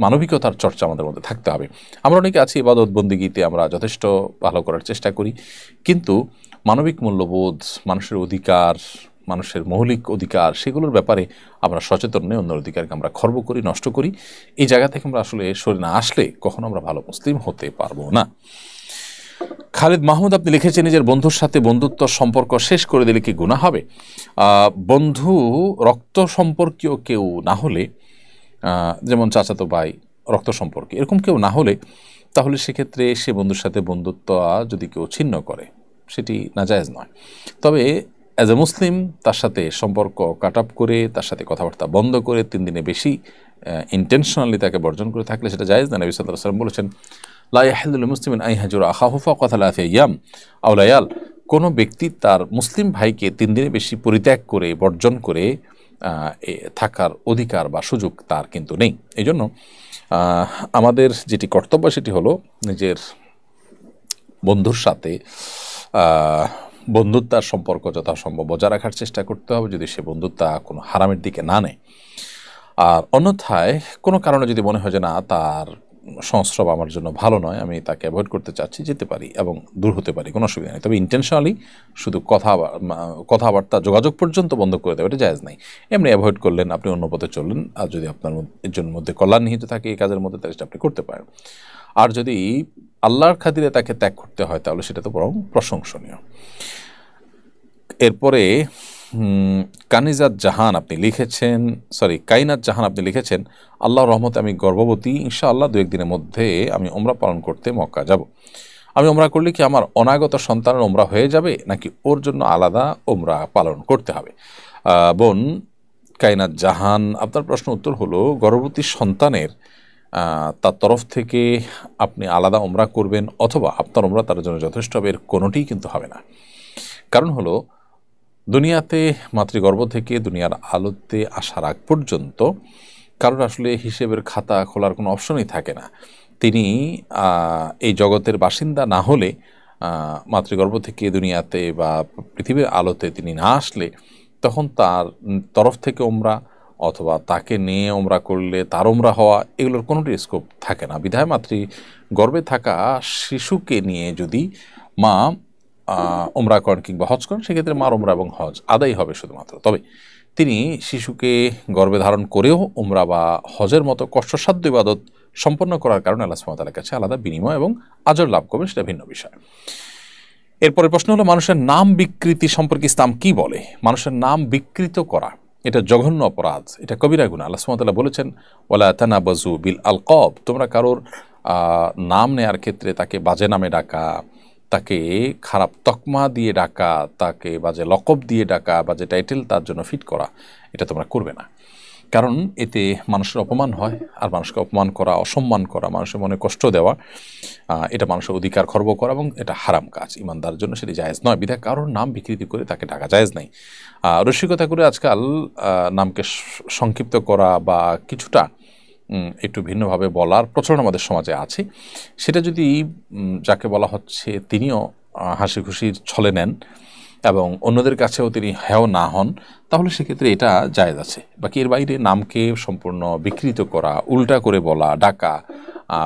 মানবিকতার চর্চা আমাদের মধ্যে থাকতে হবে। আমরা অনেকে আছি ইবাদত বন্দিগিতে আমরা যথেষ্ট ভালো করার চেষ্টা করি, কিন্তু মানবিক মূল্যবোধ, মানুষের অধিকার, মানুষের মৌলিক অধিকার, সেগুলোর ব্যাপারে আমরা সচেতন নেই, অন্যের অধিকারকে আমরা খর্ব করি, নষ্ট করি। এই জায়গা থেকে আমরা আসলে সরে না আসলে কখনো আমরা ভালো মুসলিম হতে পারবো না। খালিদ মাহমুদ আপনি লিখেছেন, নিজের বন্ধুর সাথে বন্ধুত্ব সম্পর্ক শেষ করে দিলে কি গুনাহ হবে? বন্ধু রক্ত সম্পর্কীয় কেউ না হলে, যেমন চাচাতো ভাই, রক্ত সম্পর্কে এরকম কেউ না হলে, তাহলে সেক্ষেত্রে সে বন্ধুর সাথে বন্ধুত্ব যদি কেউ ছিন্ন করে সেটি নাজায়েজ নয়। তবে অ্যাজ এ মুসলিম তার সাথে সম্পর্ক কাট আপ করে, তার সাথে কথাবার্তা বন্ধ করে 3 দিনে বেশি ইন্টেনশনালি তাকে বর্জন করে থাকলে সেটা জায়েজ না। নবী সাল্লাল্লাহু আলাইহি ওয়াসাল্লাম বলেছেন, লা ইয়াহিল্লু লিল মুসলিমিন আন ইয়াহজুরা আখাহু ফাওকা 3 আইয়াম আও লায়াল। কোনো ব্যক্তি তার মুসলিম ভাইকে 3 দিনে বেশি পরিত্যাগ করে, বর্জন করে থাকার অধিকার বা সুযোগ তার কিন্তু নেই। এই জন্য আমাদের যেটি কর্তব্য সেটি হলো নিজের বন্ধুর সাথে বন্ধুত্বার সম্পর্ক যথাসম্ভব বজায় রাখার চেষ্টা করতে হবে, যদি সে বন্ধুত্বা কোনো হারামের দিকে না নেয়। আর অন্যথায় কোনো কারণে যদি মনে হয় যে না, তার সংস্রব আমার জন্য ভালো নয়, আমি তাকে অ্যাভয়েড করতে চাচ্ছি, যেতে পারি এবং দূর হতে পারি, কোনো অসুবিধা নেই। তবে ইন্টেনশনালি শুধু কথাবার্তা যোগাযোগ পর্যন্ত বন্ধ করে দেবে, এটা জায়েজ নাই। এমনি অ্যাভয়েড করলেন, আপনি অন্য পথে চললেন, আর যদি আপনার মধ্যে কল্যাণ নিহিত থাকে এই কাজের মধ্যে, তাহলে আপনি করতে পারেন। আর যদি আল্লাহর খাতিরে তাকে ত্যাগ করতে হয় তাহলে সেটা তো বরং প্রশংসনীয়। এরপরে কাইনাত জাহান আপনি লিখেছেন, আল্লাহর রহমতে আমি গর্ভবতী, ইনশাআল্লাহ 2-1 দিনের মধ্যে আমি ওমরা পালন করতে মক্কা যাব। আমি ওমরা করলে কি আমার অনাগত সন্তানের ওমরা হয়ে যাবে, নাকি ওর জন্য আলাদা ওমরা পালন করতে হবে? বোন কাইনাত জাহান, আপনার প্রশ্ন উত্তর হলো, গর্ভবতী সন্তানের তার তরফ থেকে আপনি আলাদা ওমরা করবেন অথবা আপনার ওমরা তার জন্য যথেষ্ট হবে, এর কোনোটিই কিন্তু হবে না। কারণ হলো, দুনিয়াতে মাতৃগর্ভ থেকে দুনিয়ার আলোতে আসার আগ পর্যন্ত কারোর আসলে হিসেবের খাতা খোলার কোনো অপশনই থাকে না। তিনি এই জগতের বাসিন্দা না হলে, মাতৃগর্ভ থেকে দুনিয়াতে বা পৃথিবীর আলোতে তিনি না আসলে, তখন তার তরফ থেকে ওমরা অথবা তাকে নিয়ে ওমরা করলে তার ওমরা হওয়া, এগুলোর কোনোটি স্কোপ থাকে না। বিধায় মাতৃগর্ভে থাকা শিশুকে নিয়ে যদি মা ওমরা করেন কিংবা হজ করেন, সেক্ষেত্রে মার ওমরা এবং হজ আদায় হবে শুধুমাত্র। তবে তিনি শিশুকে গর্ভে ধারণ করেও ওমরা বা হজের মতো কষ্টসাধ্য ইবাদত সম্পন্ন করার কারণে আল্লাহ সুবহানাহু ওয়া তাআলার কাছে আলাদা বিনিময় এবং আজর লাভ করবেন, সেটা ভিন্ন বিষয়। এরপরে প্রশ্ন হলো, মানুষের নাম বিকৃতি সম্পর্কে ইসলাম কি বলে? মানুষের নাম বিকৃত করা এটা জঘন্য অপরাধ, এটা কবিরা গুনাহ। আল্লাহ সুবহানাহু ওয়া তাআলা বলেছেন, ওয়ালা তানাবাজু বিল আলকাব, তোমরা কারোর নাম নেয়ার ক্ষেত্রে তাকে বাজে নামে ডাকা, তাকে খারাপ তকমা দিয়ে ডাকা, তাকে বাজে লকব দিয়ে ডাকা, বাজে টাইটেল তার জন্য ফিট করা, এটা তোমরা করবে না। কারণ এতে মানুষের অপমান হয়, আর মানুষকে অপমান করা, অসম্মান করা, মানুষের মনে কষ্ট দেওয়া, এটা মানুষের অধিকার খর্ব করা এবং এটা হারাম কাজ। ইমানদারের জন্য সেটি জায়েজ নয়। বিধায় কারোর নাম বিকৃতি করে তাকে ডাকা জায়েজ নাই। রসিকতা করে আজকাল নামকে সংক্ষিপ্ত করা বা কিছুটা একটু ভিন্নভাবে বলার প্রচলন আমাদের সমাজে আছে। সেটা যদি যাকে বলা হচ্ছে তিনিও হাসি খুশির ছলে নেন এবং অন্যদের কাছেও তিনি হেয় না হন, তাহলে সেক্ষেত্রে এটা জায়েজ আছে। বাকি এর বাইরে নামকে সম্পূর্ণ বিকৃত করা, উল্টা করে বলা, ডাকা,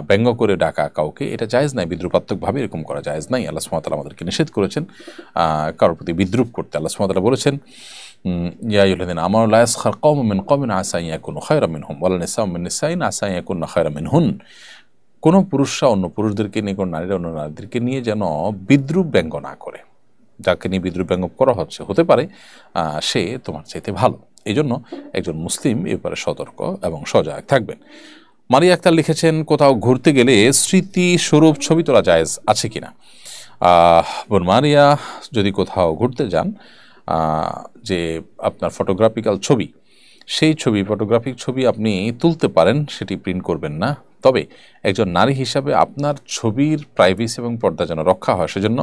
ব্যঙ্গ করে ডাকা কাউকে, এটা জায়েজ নাই। বিদ্রুপাত্মকভাবে এরকম করা জায়েজ নাই। আল্লাহ সুবহানাহু ওয়া তাআলা আমাদেরকে নিষেধ করেছেন কারোর প্রতি বিদ্রুপ করতে। আল্লাহ সুবহানাহু ওয়া তাআলা বলেছেন, ইয়া আইয়ুহাল্লাযীনা আমানু লা ইয়াসখার কওমুম মিন কওমিন আসা আন ইয়াকুনু খায়রাম মিনহুম ওয়ালা নিসাউম মিন নিসাইন আসা আন ইয়াকুননা খায়রাম মিনহুন। কোনো পুরুষরা অন্য পুরুষদেরকে নিয়ে, কোনো নারীরা অন্য নারীদেরকে নিয়ে যেন বিদ্রুপ ব্যঙ্গ না করে। যাকে নিয়ে বিদ্রুপ ব্যঙ্গ করা হচ্ছে, হতে পারে সে তোমার চাইতে ভালো। এই জন্য একজন মুসলিম এ ব্যাপারে সতর্ক এবং সজাগ থাকবেন। মারিয়া আক্তার লিখেছেন, কোথাও ঘুরতে গেলে স্মৃতিস্বরূপ ছবি তোলা জায়েজ আছে কিনা? বোন মারিয়া, যদি কোথাও ঘুরতে যান, যে আপনার ফটোগ্রাফিক্যাল ছবি, সেই ফটোগ্রাফিক ছবি আপনি তুলতে পারেন, সেটি প্রিন্ট করবেন না। তবে একজন নারী হিসাবে আপনার ছবির প্রাইভেসি এবং পর্দা যেন রক্ষা হয়, সেজন্য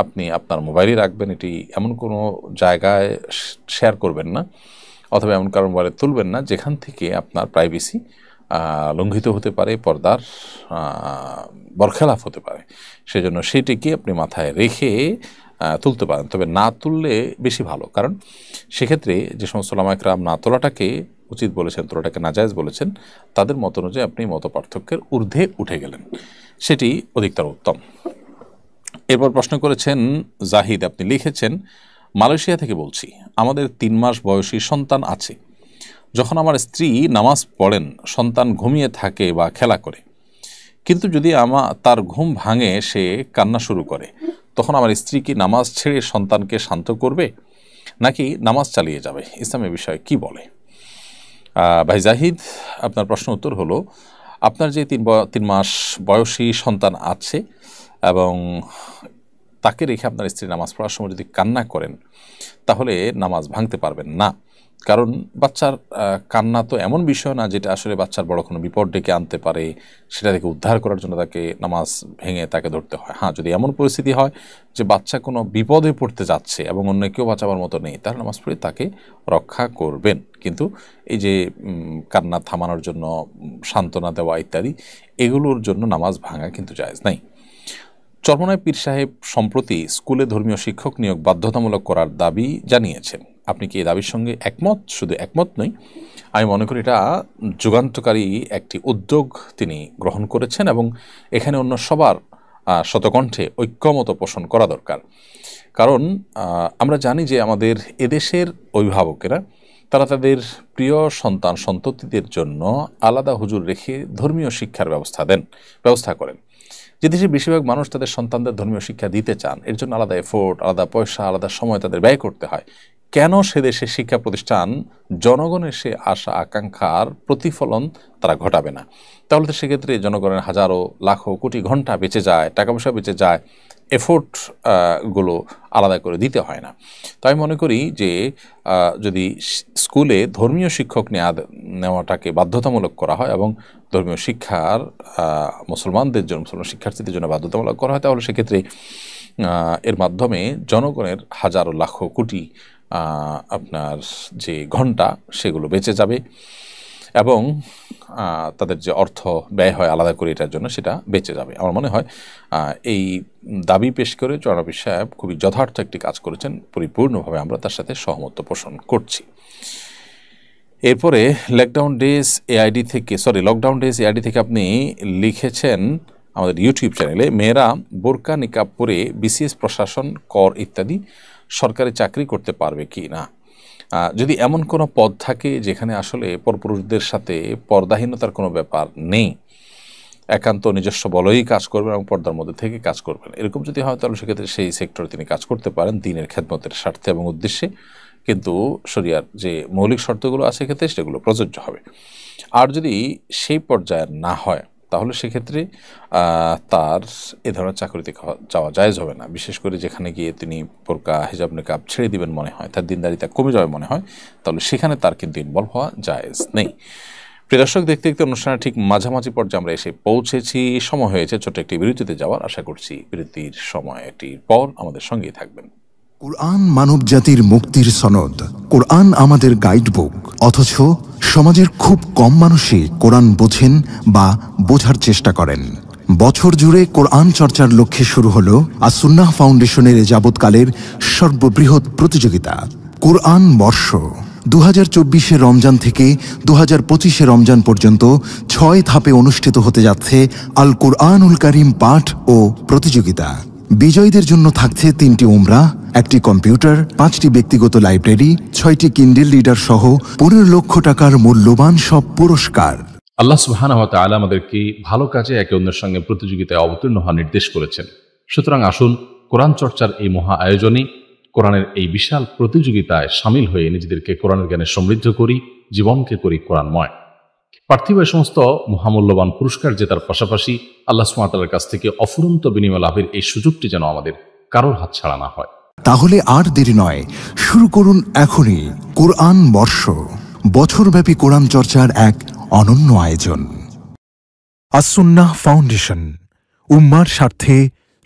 আপনি আপনার মোবাইলে রাখবেন। এটি এমন কোনো জায়গায় শেয়ার করবেন না অথবা এমন কারো মোবাইলে তুলবেন না যেখান থেকে আপনার প্রাইভেসি লঙ্ঘিত হতে পারে, পর্দার বরখেলাফ হতে পারে। সেজন্য সেটিকে আপনি মাথায় রেখে তুলতে পারেন, তবে না তুললে বেশি ভালো। কারণ সেক্ষেত্রে যে সমস্ত ওলামা ইকরাম না তোলাটাকে উচিত বলেছেন, তোলাটাকে নাজায়েজ বলেছেন, তাদের মত অনুযায়ী আপনি মত পার্থক্যের ঊর্ধ্বে উঠে গেলেন, সেটি অধিকতর উত্তম। এরপর প্রশ্ন করেছেন জাহিদ, আপনি লিখেছেন, মালয়েশিয়া থেকে বলছি, আমাদের 3 মাস বয়সী সন্তান আছে। যখন আমার স্ত্রী নামাজ পড়েন, সন্তান ঘুমিয়ে থাকে বা খেলা করে, কিন্তু যদি তার ঘুম ভাঙে, সে কান্না শুরু করে, তখন আমার স্ত্রী কি নামাজ ছেড়ে সন্তানকে শান্ত করবে নাকি নামাজ চালিয়ে যাবে? ইসলামের বিষয়ে কি বলে? ভাই জাহিদ, আপনার প্রশ্ন উত্তর হলো, আপনার যে 3 মাস বয়সী সন্তান আছে এবং তাকে রেখে আপনার স্ত্রী নামাজ পড়ার সময় যদি কান্না করেন, তাহলে নামাজ ভাঙতে পারবেন না। কারণ বাচ্চার কান্না তো এমন বিষয় না যেটা আসলে বাচ্চার বড় কোনো বিপদ ডেকে আনতে পারে, সেটা থেকে উদ্ধার করার জন্য তাকে নামাজ ভেঙে তাকে ধরতে হয়। হ্যাঁ, যদি এমন পরিস্থিতি হয় যে বাচ্চা কোনো বিপদে পড়তে যাচ্ছে এবং অন্য কেউ বাঁচাবার মতো নেই, তাহলে নামাজ পড়ে তাকে রক্ষা করবেন। কিন্তু এই যে কান্না থামানোর জন্য সান্ত্বনা দেওয়া ইত্যাদি, এগুলোর জন্য নামাজ ভাঙা কিন্তু জায়েজ নাই। চরমনায় পীর সাহেব সম্প্রতি স্কুলে ধর্মীয় শিক্ষক নিয়োগ বাধ্যতামূলক করার দাবি জানিয়েছেন। আপনি কি এই দাবির সঙ্গে একমত? শুধু একমত নই, আমি মনে করি এটা যুগান্তকারী একটি উদ্যোগ তিনি গ্রহণ করেছেন এবং এখানে অন্য সবার শতকণ্ঠে ঐক্যমত পোষণ করা দরকার। কারণ আমরা জানি যে আমাদের এদেশের অভিভাবকেরা তারা তাদের প্রিয় সন্তান সন্ততিদের জন্য আলাদা হুজুর রেখে ধর্মীয় শিক্ষার ব্যবস্থা করেন। যে দেশের বেশিরভাগ মানুষ তাদের সন্তানদের ধর্মীয় শিক্ষা দিতে চান, এর জন্য আলাদা এফোর্ট, আলাদা পয়সা, আলাদা সময় তাদের ব্যয় করতে হয়। কেন সে দেশের শিক্ষা প্রতিষ্ঠান জনগণের সে আশা আকাঙ্ক্ষার প্রতিফলন তারা ঘটাবে না? তাহলে তো সেক্ষেত্রে জনগণের হাজারো লাখো কোটি ঘন্টা বেঁচে যায়, টাকা পয়সা বেঁচে যায়, এফোর্ট গুলো আলাদা করে দিতে হয় না। তো আমি মনে করি যে যদি স্কুলে ধর্মীয় শিক্ষক নেওয়াটাকে বাধ্যতামূলক করা হয় এবং ধর্মীয় শিক্ষার মুসলমান শিক্ষার্থীদের জন্য বাধ্যতামূলক করা হয়, তাহলে সেক্ষেত্রে এর মাধ্যমে জনগণের হাজারো লাখো কোটি আপনার যে ঘন্টা সেগুলো বেঁচে যাবে এবং তাদের যে অর্থ ব্যয় হয় আলাদা করে এটার জন্য সেটা বেঁচে যাবে। আমার মনে হয় এই দাবি পেশ করে চরণবী সাহেব খুবই যথার্থ একটি কাজ করেছেন, পরিপূর্ণভাবে আমরা তার সাথে সহমত পোষণ করছি। এরপরে লকডাউন ডেজ এআইডি থেকে আপনি লিখেছেন আমাদের ইউটিউব চ্যানেলে, মেয়েরা বোরকা নিকাব পরে বিসিএস, প্রশাসন, কর ইত্যাদি সরকারি চাকরি করতে পারবে কি না? যদি এমন কোনো পদ থাকে যেখানে আসলে পরপুরুষদের সাথে পর্দাহীনতার কোনো ব্যাপার নেই, একান্ত নিজস্ব বলেই কাজ করবেন এবং পর্দার মধ্যে থেকে কাজ করবেন, এরকম যদি হয় তাহলে সেক্ষেত্রে সেই সেক্টরে তিনি কাজ করতে পারেন দ্বীনের খেদমতের স্বার্থে এবং উদ্দেশ্যে, কিন্তু শরিয়ার যে মৌলিক শর্তগুলো আছে সেক্ষেত্রে সেগুলো প্রযোজ্য হবে। আর যদি সেই পর্যায়ে না হয় তাহলে সেক্ষেত্রে তার এ ধরনের চাকরিতে যাওয়া জায়েজ হবে না। বিশেষ করে যেখানে গিয়ে তিনি বোরকা, হিজাব, নিকাব ছেড়ে দিবেন মনে হয়, তার দিনদারিতা কমে যাবে মনে হয়, তাহলে সেখানে তার কিন্তু ইনভলভ হওয়া জায়েজ নেই। প্রিয় দর্শক, দেখতে দেখতে অনুষ্ঠানের ঠিক মাঝামাঝি পর্যায়ে আমরা এসে পৌঁছেছি। সময় হয়েছে ছোট্ট একটি বিরতিতে যাওয়ার। আশা করছি বিরতির সময়টির পর আমাদের সঙ্গেই থাকবেন। কুরআন মানব জাতির মুক্তির সনদ, কুরআন আমাদের গাইডবুক। অথচ সমাজের খুব কম মানুষই কোরআন বোঝেন বা বোঝার চেষ্টা করেন। বছর জুড়ে কোরআন চর্চার লক্ষ্যে শুরু হলো আস-সুন্নাহ ফাউন্ডেশনের যাবৎকালের সর্ববৃহৎ প্রতিযোগিতা কোরআন বর্ষ। 2024 রমজান থেকে 2025 রমজান পর্যন্ত 6 ধাপে অনুষ্ঠিত হতে যাচ্ছে আল কুরআনুল কারীম পাঠ ও প্রতিযোগিতা। বিজয়ীদের জন্য থাকছে 3টি উমরা, 1টি কম্পিউটার, 5টি ব্যক্তিগত লাইব্রেরি, 6টি কিন্ডেল রিডার সহ 15 লক্ষ টাকার মূল্যবান সব পুরস্কার। আল্লাহ সুবহানাহু ওয়া তাআলা আমাদেরকে ভালো কাজে একে অন্যের সঙ্গে প্রতিযোগিতায় অবতীর্ণ হওয়ার নির্দেশ করেছেন। সুতরাং আসুন কোরআন চর্চার এই মহা আয়োজনে, কোরআনের এই বিশাল প্রতিযোগিতায় সামিল হয়ে নিজেদেরকে কোরআনের জ্ঞানে সমৃদ্ধ করি, জীবনকে করি কোরআনময়। পার্থিব সমস্ত মহামূল্যবান পুরস্কার জেতার পাশাপাশি আল্লাহ সুবহানাহু ওয়া তাআলার কাছ থেকে অফুরন্ত বিনিময় লাভের এই সুযোগটি যেন আমাদের কারোর হাতছাড়া না হয়। তাহলে আর দেরি নয়, শুরু করুন এখনই কোরআন বর্ষ, বছরব্যাপী কোরআন চর্চার এক অনন্য আয়োজন। আস-সুন্নাহ ফাউন্ডেশন, উম্মার স্বার্থে,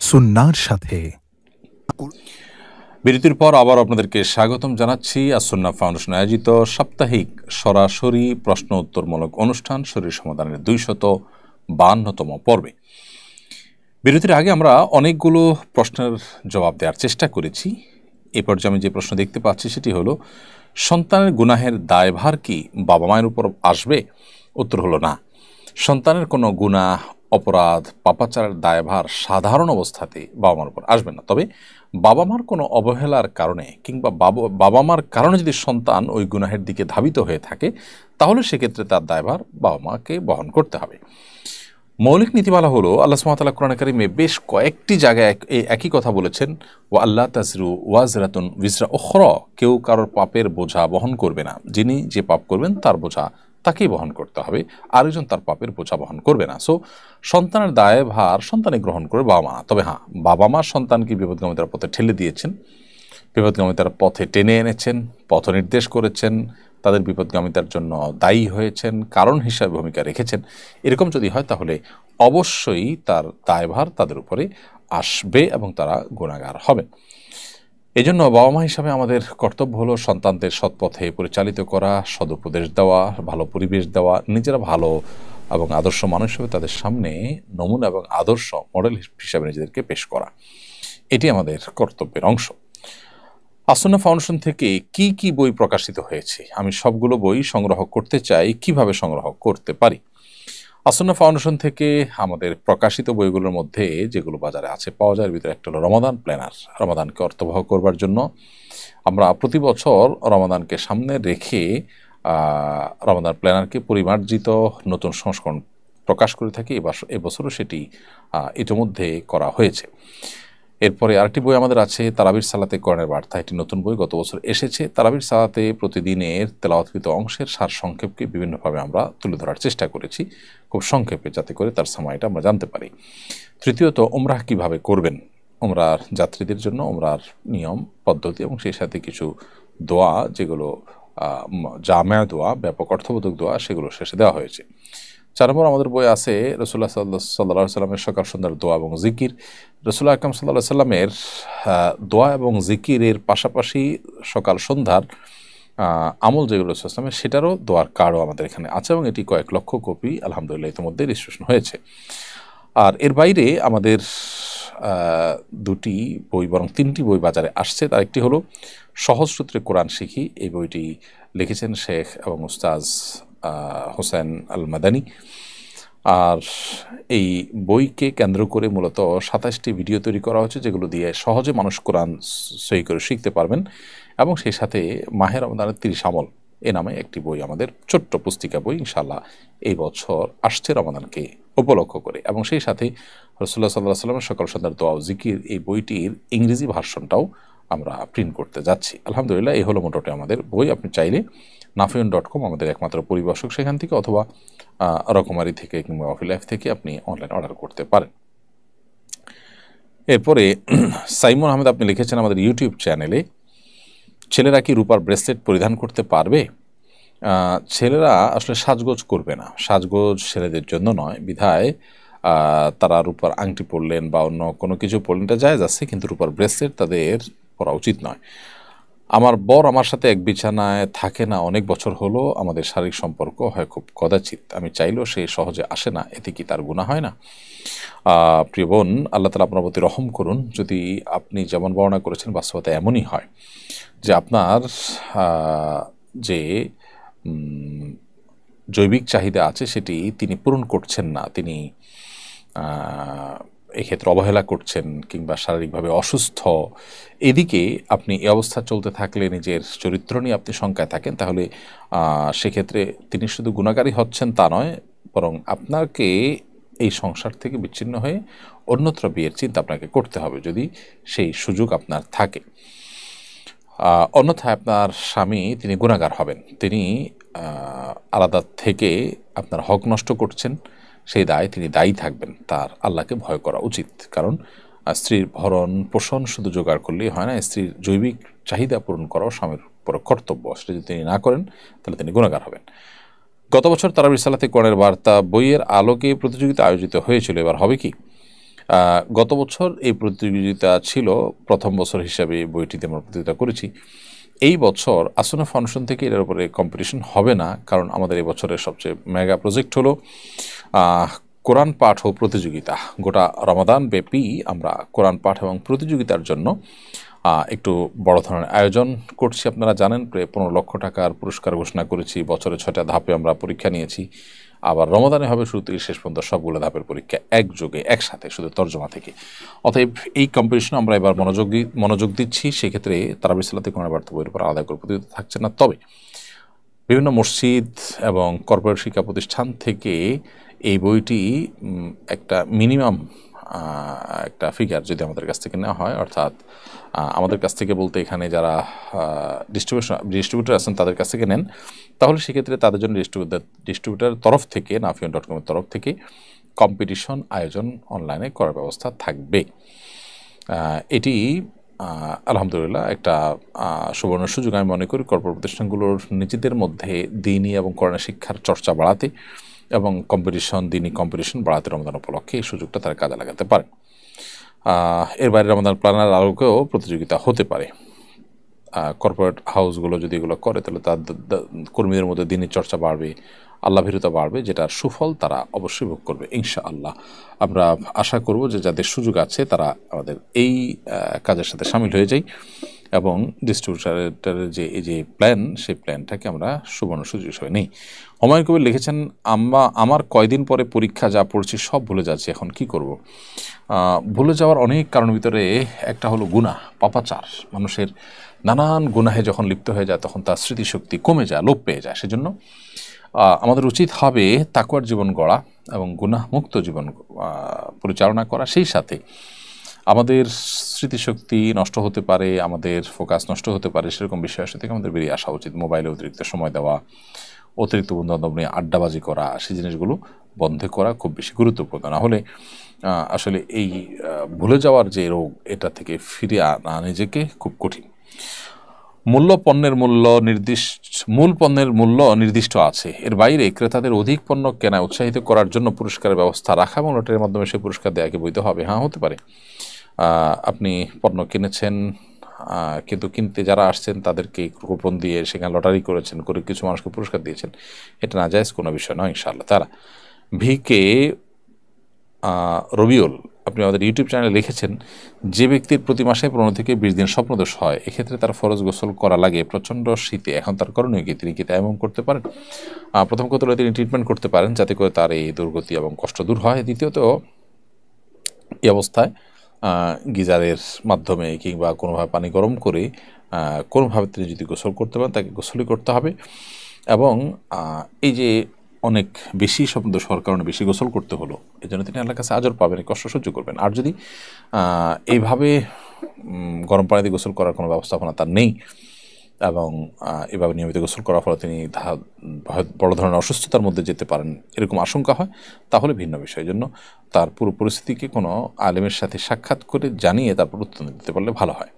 সুন্নাহর সাথে। বিরতির পর আবার আপনাদেরকে স্বাগতম জানাচ্ছি আস-সুন্নাহ ফাউন্ডেশন আয়োজিত সাপ্তাহিক সরাসরি প্রশ্ন উত্তরমূলক অনুষ্ঠান শরীর সমাধানের 252তম পর্বে। বিরতির আগে আমরা অনেকগুলো প্রশ্নের জবাব দেওয়ার চেষ্টা করেছি। এই পর্যায়ে আমি যে প্রশ্ন দেখতে পাচ্ছি সেটি হলো, সন্তানের গুনাহের দায়ভার কি বাবা মায়ের উপর আসবে? উত্তর হলো না। সন্তানের কোনো গুনাহ, অপরাধ, পাপাচারের দায়ভার সাধারণ অবস্থাতে বাবা মার উপর আসবে না। তবে বাবা মার কোনো অবহেলার কারণে কিংবা বাবা মার কারণে যদি সন্তান ওই গুনাহের দিকে ধাবিত হয়ে থাকে তাহলে সেক্ষেত্রে তার দায়ভার বাবা মাকে বহন করতে হবে। মৌলিক নীতিমালা হলো, আল্লাহ সুবহানাহু ওয়া তাআলা কোরআনে কারিমে বেশ কয়েকটি জায়গায় একই কথা বলেছেন, ওয়া আল্লা তাজরু ওয়াজরাতুন উযরা উখরা, কেউ কারোর পাপের বোঝা বহন করবে না। যিনি যে পাপ করবেন তার বোঝা তাকেই বহন করতে হবে, আরেকজন তার পাপের বোঝা বহন করবে না। সো সন্তানের দায়ভার সন্তানই গ্রহণ করে, বাবা মা। তবে হ্যাঁ, বাবা মা সন্তানকে বিপদগামিতার পথে ঠেলে দিয়েছেন, বিপদগামিতার পথে টেনে এনেছেন, পথ নির্দেশ করেছেন, তাদের বিপদগামিতার জন্য দায়ী হয়েছেন, কারণ হিসাবে ভূমিকা রেখেছেন। এরকম যদি হয় তাহলে অবশ্যই তার দায়ভার তাদের উপরে আসবে এবং তারা গুনাহগার হবেন। এজন্য বাবা মা হিসাবে আমাদের কর্তব্য হলো সন্তানদের সৎপথে পরিচালিত করা, সদুপদেশ দেওয়া, ভালো পরিবেশ দেওয়া, নিজেরা ভালো এবং আদর্শ মানুষ হিসেবে তাদের সামনে নমুনা এবং আদর্শ মডেল হিসাবে নিজেদেরকে পেশ করা, এটি আমাদের কর্তব্যের অংশ। আস-সুন্নাহ ফাউন্ডেশন থেকে কি কি বই প্রকাশিত হয়েছে, আমি সবগুলো বই সংগ্রহ করতে চাই, কিভাবে সংগ্রহ করতে পারি? আসন্না ফাউন্ডেশন থেকে আমাদের প্রকাশিত বইগুলোর মধ্যে যেগুলো বাজারে আছে পাওয়া যায়, ভিতরে একটা হলো রমাদান প্ল্যানার। রমাদানকে অর্থবহ করবার জন্য আমরা প্রতি বছর রমাদানকে সামনে রেখে রমাদান প্ল্যানারকে পরিমার্জিত নতুন সংস্করণ প্রকাশ করে থাকি। এবছরও সেটি ইতিমধ্যে করা হয়েছে। এরপরে আরেকটি বই আমাদের আছে তারাবির সালাতে কোরআনের বার্তা, এটি নতুন বই, গত বছর এসেছে। তারাবির সালাতে প্রতিদিনের তেলাওয়াতকৃত অংশের সার সংক্ষেপকে বিভিন্নভাবে আমরা তুলে ধরার চেষ্টা করেছি, খুব সংক্ষেপে, যাতে করে তার সময়টা আমরা জানতে পারি। তৃতীয়ত, উমরাহ কিভাবে করবেন, উমরার যাত্রীদের জন্য উমরার নিয়ম পদ্ধতি এবং সেই সাথে কিছু দোয়া, যেগুলো জামেয়া দোয়া, ব্যাপক অর্থবোধক দোয়া, সেগুলো শেষে দেওয়া হয়েছে। 4 নম্বর আমাদের বই আছে রাসূলুল্লাহ সাল্লাল্লাহু আলাইহি সাল্লামের সকাল সন্ধ্যার দোয়া এবং জিকির। রাসূলুল্লাহ আকরাম সাল্লাল্লাহু আলাইহি সাল্লামের দোয়া এবং জিকিরের পাশাপাশি সকাল সন্ধ্যার আমল যেগুলো ইসলামের, সেটারও দোয়ার কার্ডও আমাদের এখানে আছে এবং এটি কয়েক লক্ষ কপি আলহামদুলিল্লাহ ইতিমধ্যে রেজিস্ট্রেশন হয়েছে। আর এর বাইরে আমাদের 2টি বই, বরং 3টি বই বাজারে আসছে। তার একটি হলো সহজ সূত্রে কোরআন শিখি। এই বইটি লিখেছেন শেখ এবং উস্তাজ হোসেন আল মাদানী। আর এই বইকে কেন্দ্র করে মূলত 27টি ভিডিও তৈরি করা হচ্ছে, যেগুলো দিয়ে সহজে মানুষ কোরআন সহি করে শিখতে পারবেন। এবং সেই সাথে মাহে রমজানের 30 আমল এ নামে একটি বই, আমাদের ছোট্ট পুস্তিকা বই, ইনশাআল্লাহ এই বছর আসছে রমাদানকে উপলক্ষ করে। এবং সেই সাথে রাসূলুল্লাহ সাল্লাল্লাহু আলাইহি ওয়াসাল্লামের সকাল সন্ধ্যার দোয়া ও জিকির, এই বইটির ইংরেজি ভার্সনটাও আমরা প্রিন্ট করতে যাচ্ছি। আলহামদুলিল্লাহ, এই হলো মোটামুটি আমাদের বই। আপনি চাইলে nafion.com আমাদের একমাত্র পরিবেশক, সেখান থেকে অথবা রকমারি থেকে কিংবা অফি লাইফ থেকে আপনি অনলাইন অর্ডার করতে পারেন। এরপরে সাইমন আহমেদ আপনি লিখেছেন আমাদের ইউটিউব চ্যানেলে, ছেলেরা কি রূপার ব্রেসলেট পরিধান করতে পারবে? ছেলেরা আসলে সাজগোজ করবে না, সাজগোজ ছেলেদের জন্য নয়, বিধায় তারা রূপার আংটি পরলেন বা অন্য কোনো কিছু পরলেন, এটা জায়েজ আছে, কিন্তু রূপার ব্রেসলেট তাদের পরা উচিত নয়। আমার বর আমার সাথে এক বিছানায় থাকে না, অনেক বছর হলো, আমাদের শারীরিক সম্পর্ক হয় খুব কদাচিৎ, আমি চাইলেও সে সহজে আসে না, এতে কি তার গুনাহ হয় না? প্রিয় বোন, আল্লাহ তাআলা আপনার প্রতি রহম করুন। যদি আপনি যেমন বর্ণনা করেছেন বাস্তবতা এমনই হয় যে আপনার যে জৈবিক চাহিদা আছে সেটি তিনি পূরণ করছেন না, তিনি এক্ষেত্রে অবহেলা করছেন কিংবা শারীরিকভাবে অসুস্থ, এদিকে আপনি এই অবস্থা চলতে থাকলে নিজের চরিত্র নিয়ে আপনি শঙ্কায় থাকেন, তাহলে সেক্ষেত্রে তিনি শুধু গুনাহগারী হচ্ছেন তা নয়, বরং আপনাকে এই সংসার থেকে বিচ্ছিন্ন হয়ে অন্যত্র বিয়ের চিন্তা আপনাকে করতে হবে, যদি সেই সুযোগ আপনার থাকে। অন্যথায় আপনার স্বামী তিনি গুনাহগার হবেন, তিনি আলাদা থেকে আপনার হক নষ্ট করছেন, সেই দায় তিনি দায়ী থাকবেন। তার আল্লাহকে ভয় করা উচিত, কারণ স্ত্রীর ভরণ পোষণ শুধু জোগাড় করলেই হয় না, স্ত্রীর জৈবিক চাহিদা পূরণ করাও স্বামীর উপর কর্তব্য। সেটা যদি তিনি না করেন তাহলে তিনি গুনাহগার হবেন। গত বছর তারাবির সালাতে কোরআনের বার্তা বইয়ের আলোকে প্রতিযোগিতা আয়োজিত হয়েছিল, এবার হবে কি? গত বছর এই প্রতিযোগিতা ছিল, প্রথম বছর হিসাবে বইটিতে আমরা প্রতিযোগিতা করেছি। এই বছর আসন্না ফাউন্ডেশন থেকে এর উপরে কম্পিটিশন হবে না, কারণ আমাদের এই বছরের সবচেয়ে মেগা প্রজেক্ট হলো কোরআন পাঠ ও প্রতিযোগিতা। গোটা রমাদান ব্যাপী আমরা কোরআন পাঠ এবং প্রতিযোগিতার জন্য একটু বড় ধরনের আয়োজন করছি। আপনারা জানেন প্রায় 15 লক্ষ টাকার পুরস্কার ঘোষণা করেছি, বছরে 6টা ধাপে আমরা পরীক্ষা নিয়েছি। আবার রমাদানে হবে শুরু থেকে শেষ পর্যন্ত সবগুলো ধাপের পরীক্ষা একযোগে একসাথে, শুধু তর্জমা থেকে। অতএব এই কম্পিটিশনে আমরা এবার মনোযোগ দিচ্ছি। সেক্ষেত্রে তারাবির সালাতে কোরআনের বার্তা বইয়ের উপর আলাদা করে প্রতিযোগিতা থাকছে না, তবে বিভিন্ন মসজিদ এবং কর্পোরেট শিক্ষা প্রতিষ্ঠান থেকে এই বইটি একটা মিনিমাম একটা ফিগার যদি আমাদের কাছ থেকে নেওয়া হয়, অর্থাৎ আমাদের কাছ থেকে বলতে এখানে যারা ডিস্ট্রিবিউটার আছেন তাদের কাছ থেকে নেন, তাহলে সেক্ষেত্রে তাদের জন্য ডিস্ট্রিবিউটার তরফ থেকে nafion.com এর তরফ থেকে কম্পিটিশন আয়োজন অনলাইনে করার ব্যবস্থা থাকবে। এটি আলহামদুলিল্লাহ একটা সুবর্ণ সুযোগ আমি মনে করি কর্পোরেট প্রতিষ্ঠানগুলোর নিজেদের মধ্যে দ্বীনি এবং কোরআন শিক্ষার চর্চা বাড়াতে এবং দ্বীনি কম্পিটিশন বাড়াতে রমজান উপলক্ষে এই সুযোগটা তারা কাজে লাগাতে পারে। এর বাইরে রমজান প্ল্যানার আলোকেও প্রতিযোগিতা হতে পারে। কর্পোরেট হাউসগুলো যদি এগুলো করে তাহলে তার কর্মীদের মধ্যে দ্বীনি চর্চা বাড়বে, আল্লাভীরতা বাড়বে, যেটার সুফল তারা অবশ্যই ভোগ করবে ইনশাআল্লাহ। আমরা আশা করব যে যাদের সুযোগ আছে তারা আমাদের এই কাজের সাথে সামিল হয়ে যায় এবং ডিস্ট্রিবিউটারের যে এই যে প্ল্যান, সেই প্ল্যানটাকে আমরা সুবর্ণ সুযোগ হিসেবে নেই। হুমায়ুন কবির লিখেছেন, আমার কয়দিন পরে পরীক্ষা, যা পড়ছি সব ভুলে যাচ্ছি, এখন কি করব? ভুলে যাওয়ার অনেক কারণের ভিতরে একটা হলো গুনাহ, পাপাচার। মানুষের নানান গুনাহে যখন লিপ্ত হয়ে যায় তখন তার স্মৃতিশক্তি কমে যায়, লোপ পেয়ে যায়। সেজন্য আমাদের উচিত হবে তাকওয়ার জীবন গড়া এবং গুনাহমুক্ত জীবন পরিচালনা করা। সেই সাথে আমাদের স্মৃতিশক্তি নষ্ট হতে পারে, আমাদের ফোকাস নষ্ট হতে পারে, সেরকম বিষয় থেকে আমাদের বেরিয়ে আসা উচিত। মোবাইলে অতিরিক্ত সময় দেওয়া, অতিরিক্ত বন্ধুবান্ধব নিয়ে আড্ডাবাজি করা, সেই জিনিসগুলো বন্ধ করা খুব বেশি গুরুত্বপূর্ণ। না হলে আসলে এই ভুলে যাওয়ার যে রোগ, এটা থেকে ফিরে আনা নিজেকে খুব কঠিন। মূল পণ্যের মূল্য নির্দিষ্ট আছে, এর বাইরে ক্রেতাদের অধিক পণ্য কেনায় উৎসাহিত করার জন্য পুরস্কারের ব্যবস্থা রাখা এবং লটারির মাধ্যমে সেই পুরস্কার দেওয়াকে বৈধ হবে। হ্যাঁ, হতে পারে। আপনি পণ্য কিনেছেন, কিন্তু কিনতে যারা আসছেন তাদেরকে কুপন দিয়ে সেখানে লটারি করেছেন, করে কিছু মানুষকে পুরস্কার দিয়েছেন, এটা নাজায়েজ কোনো বিষয় নয় ইনশাআল্লাহ তাআলা। ভিকে রবিউল, আপনি আমাদের ইউটিউব চ্যানেলে লিখেছেন, যে ব্যক্তির প্রতি মাসে 15 থেকে 20 দিন স্বপ্নদোষ হয়, এক্ষেত্রে তার ফরজ গোসল করা লাগে প্রচণ্ড শীতে, এখন তার করণীয় কি? তিনি কি তায়াম্মুম করতে পারেন? প্রথম কথা হলো তিনি ট্রিটমেন্ট করতে পারেন যাতে করে তার এই দুর্গতি এবং কষ্ট দূর হয়। দ্বিতীয়ত, এই অবস্থায় গিজারের মাধ্যমে কিংবা কোনোভাবে পানি গরম করে কোনোভাবে তিনি যদি গোসল করতে পারেন, তাকে গোসলই করতে হবে। এবং এই যে অনেক বেশি স্বপ্নদোষ হওয়ার কারণে বেশি গোসল করতে হলো, এই জন্য তিনি আল্লাহর কাছে আজর পাবেন, কষ্ট সহ্য করবেন। আর যদি এইভাবে গরম পানি দিয়ে গোসল করার কোনো ব্যবস্থাপনা তার নেই এবং এভাবে নিয়মিত গোসল করার ফলে তিনি বড় ধরনের অসুস্থতার মধ্যে যেতে পারেন, এরকম আশঙ্কা হয়, তাহলে ভিন্ন বিষয়। এই জন্য তার পুরো পরিস্থিতিকে কোনো আলেমের সাথে সাক্ষাৎ করে জানিয়ে তারপর উত্তর দিতে পারলে ভালো হয়।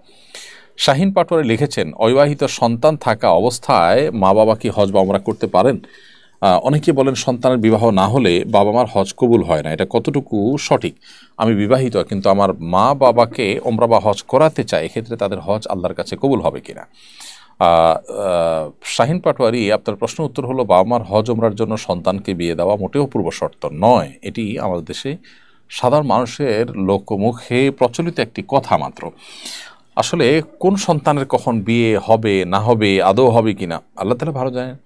শাহিন পাটোয়ারি লিখেছেন, অবিবাহিত সন্তান থাকা অবস্থায় মা বাবা কি হজ বা ওমরা করতে পারেন? অনেকে বলেন সন্তানের বিবাহ না হলে বাবা মার হজ কবুল হয় না, এটা কতটুকু সঠিক? আমি বিবাহিত, কিন্তু আমার মা বাবাকে ওমরা বা হজ করাতে চাই, এক্ষেত্রে তাদের হজ আল্লাহর কাছে কবুল হবে কিনা? শাহিন পাটোয়ারি, আপনার প্রশ্ন উত্তর হলো, বাবা মার হজ ওমরার জন্য সন্তানকে বিয়ে দেওয়া মোটেও পূর্ব শর্ত নয়। এটি আমাদের দেশে সাধারণ মানুষের লোকমুখে প্রচলিত একটি কথা মাত্র। আসলে কোন সন্তানের কখন বিয়ে হবে না হবে, আদৌ হবে কিনা, আল্লাহ তাআলা ভালো জানেন।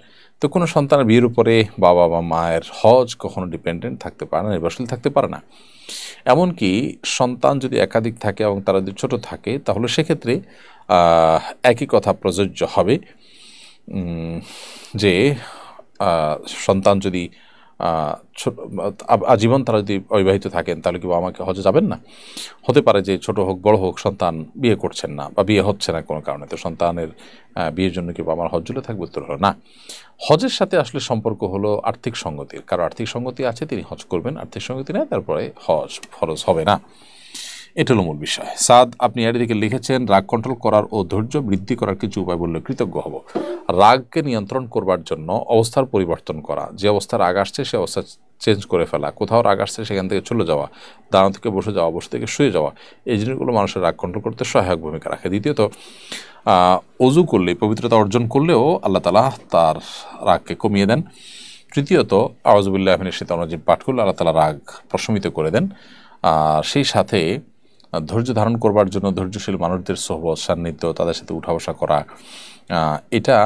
তো কোনো সন্তানের বিয়ের উপরে বাবা বা মায়ের হজ কখনো ডিপেন্ডেন্ট থাকতে পারে না, নির্ভরশীল থাকতে পারে না। এমনকি সন্তান যদি একাধিক থাকে এবং তারা যদি ছোটো থাকে, তাহলে সেক্ষেত্রে একই কথা প্রযোজ্য হবে যে সন্তান যদি আজীবন তারা যদি অবিবাহিত থাকেন, তাহলে কি বাবা মাকে হজে যাবেন না? হতে পারে যে ছোট হোক বড় হোক সন্তান বিয়ে করছেন না বা বিয়ে হচ্ছে না কোনো কারণে, তো সন্তানের বিয়ের জন্য কি বাবা মার হজ ঝুলে থাকবে? উত্তর হলো না। হজের সাথে আসলে সম্পর্ক হলো আর্থিক সঙ্গতির। কারো আর্থিক সঙ্গতি আছে, তিনি হজ করবেন, আর্থিক সঙ্গতি নেই, তারপরে হজ ফরজ হবে না। এটা হলো মূল বিষয়। সাদ, আপনি এর দিকে লিখেছেন, রাগ কন্ট্রোল করার ও ধৈর্য বৃদ্ধি করার কিছু উপায় বললে কৃতজ্ঞ হব। রাগকে নিয়ন্ত্রণ করবার জন্য অবস্থার পরিবর্তন করা, যে অবস্থা রাগ আসছে সে অবস্থা চেঞ্জ করে ফেলা, কোথাও রাগ আসছে সেখান থেকে চলে যাওয়া, দাঁড়ানো থেকে বসে যাওয়া, বসে থেকে শুয়ে যাওয়া, এই জিনিসগুলো মানুষের রাগ কন্ট্রোল করতে সহায়ক ভূমিকা রাখে। দ্বিতীয়ত, অজু করলে, পবিত্রতা অর্জন করলেও আল্লাহ তাআলা তার রাগকে কমিয়ে দেন। তৃতীয়ত, আউযুবিল্লাহি মিনাশ শাইতানির রাজিম পাঠ করলে আল্লাহ তাআলা রাগ প্রশমিত করে দেন। সেই সাথে ধৈর্য ধারণ করবার জন্য ধৈর্যশীল মানুষদের সোহবত, সান্নিধ্য, তাদের সাথে উঠা বসা করা, এটা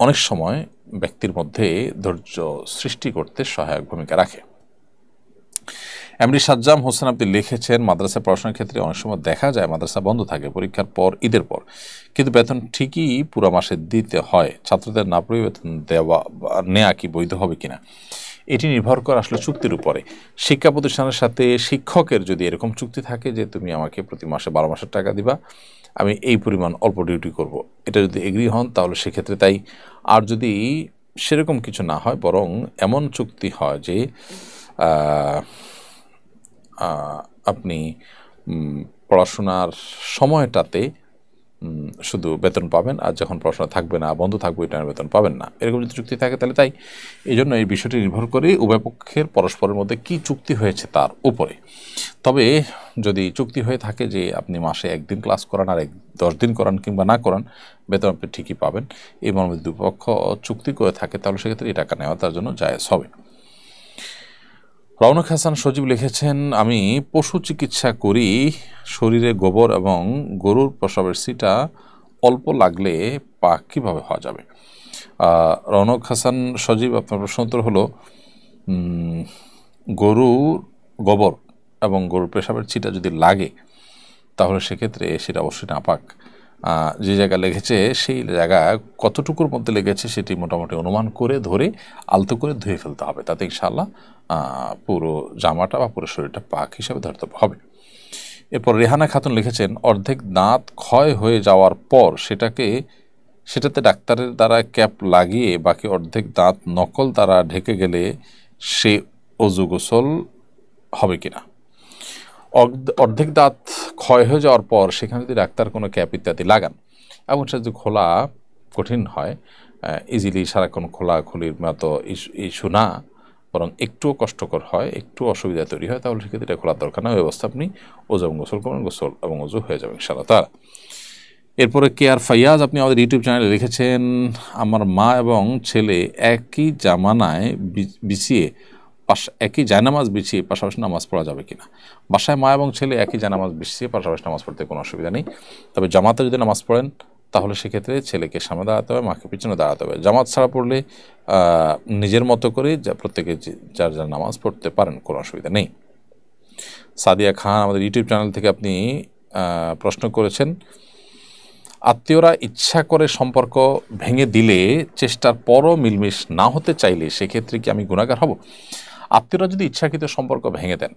অনেক সময় ব্যক্তির মধ্যে ধৈর্য সৃষ্টি করতে সহায়ক ভূমিকা রাখে। এমডি সাজ্জাম হোসেন আপনি লিখেছেন, মাদ্রাসায় পড়াশোনার ক্ষেত্রে অনেক সময় দেখা যায় মাদ্রাসা বন্ধ থাকে পরীক্ষার পর, ঈদের পর, কিন্তু বেতন ঠিকই পুরো মাসে দিতে হয়। ছাত্রদের না পড়ে বেতন নেওয়া কি বৈধ হবে কিনা? এটি নির্ভর করে আসলে চুক্তির উপরে। শিক্ষা প্রতিষ্ঠানের সাথে শিক্ষকের যদি এরকম চুক্তি থাকে যে তুমি আমাকে প্রতি মাসে 12 মাসের টাকা দিবা, আমি এই পরিমাণ অল্প ডিউটি করব, এটা যদি এগ্রি হন তাহলে সেক্ষেত্রে তাই। আর যদি সেরকম কিছু না হয়, বরং এমন চুক্তি হয় যে আপনি পড়াশোনার সময়টাতে শুধু বেতন পাবেন, আর যখন পড়াশোনা থাকবে না, বন্ধ থাকবে, এটা বেতন পাবেন না, এরকম যদি চুক্তি থাকে তাহলে তাই। এই জন্য এই বিষয়টি নির্ভর করে উভয় পক্ষের পরস্পরের মধ্যে কি চুক্তি হয়েছে তার উপরে। তবে যদি চুক্তি হয়ে থাকে যে আপনি মাসে 1 দিন ক্লাস করান আর 10 দিন করান কিংবা না করান, বেতন আপনি ঠিকই পাবেন, এই মর্মে দুপক্ষ চুক্তি করে থাকে, তাহলে সেক্ষেত্রে এই টাকা নেওয়া তার জন্য জায়েজ হবে। রওনক হাসান সজীব লিখেছেন, আমি পশু চিকিৎসা করি, শরীরে গোবর এবং গরুর প্রসবের সিটা অল্প লাগলে পাক কীভাবে হওয়া যাবে? রওনক হাসান সজীব, আপনার প্রশ্ন উত্তর হলো, গরুর গোবর এবং গরুর পেশাবের ছিটা যদি লাগে তাহলে সেক্ষেত্রে সেটা অবশ্যই নাপাক। যে জায়গা লেগেছে সেই জায়গা কতটুকুর মধ্যে লেগেছে সেটি মোটামুটি অনুমান করে ধরে আলতো করে ধুয়ে ফেলতে হবে, তাতে ইনশাআল্লাহ পুরো জামাটা বা পুরো শরীরটা পাক হিসাবে ধরতে হবে। এরপর রেহানা খাতুন লিখেছেন, অর্ধেক দাঁত ক্ষয় হয়ে যাওয়ার পর সেটাতে ডাক্তারের দ্বারা ক্যাপ লাগিয়ে বাকি অর্ধেক দাঁত নকল দ্বারা ঢেকে গেলে সে অজু গোসল হবে কিনা? অর্ধেক দাঁত ক্ষয় হয়ে যাওয়ার পর সেখানে যদি ডাক্তার কোনো ক্যাপ ইত্যাদি লাগান এবং সেটা যদি খোলা কঠিন হয়, ইজিলি সারাক্ষণ খোলাখুলির মতো ইস্যু না, বরং একটুও কষ্টকর হয়, একটু অসুবিধা তৈরি হয়, তাহলে সেক্ষেত্রে এটা খোলার দরকার না। ব্যবস্থা আপনি ওজু এবং গোসল করবেন, গোসল এবং ওজু হয়ে যাবে ইনশাআল্লাহ তাআলা। এরপরে কে আর ফাইয়াজ, আপনি আমাদের ইউটিউব চ্যানেলে লিখেছেন, আমার মা এবং ছেলে একই জায়নামাজ বিছিয়ে পাশাপাশি নামাজ পড়া যাবে কিনা? বাসায় মা এবং ছেলে একই জায়নামাজ বিছিয়ে পাশাপাশি নামাজ পড়তে কোনো অসুবিধা নেই, তবে জামাতে যদি নামাজ পড়েন তাহলে সেক্ষেত্রে ছেলেকে সামনে দাঁড়াতে হবে, মাকে পিছনে দাঁড়াতে হবে। জামাত ছাড়া পড়লে নিজের মতো করে প্রত্যেকে যার যার নামাজ পড়তে পারেন, কোনো অসুবিধা নেই। সাদিয়া খান, আমাদের ইউটিউব চ্যানেল থেকে আপনি প্রশ্ন করেছেন, আত্মীয়রা ইচ্ছা করে সম্পর্ক ভেঙে দিলে চেষ্টার পরও মিলমিশ না হতে চাইলে সেক্ষেত্রে কি আমি গুনাহগার হব? আত্মীয়রা যদি ইচ্ছাকৃত সম্পর্ক ভেঙে দেন,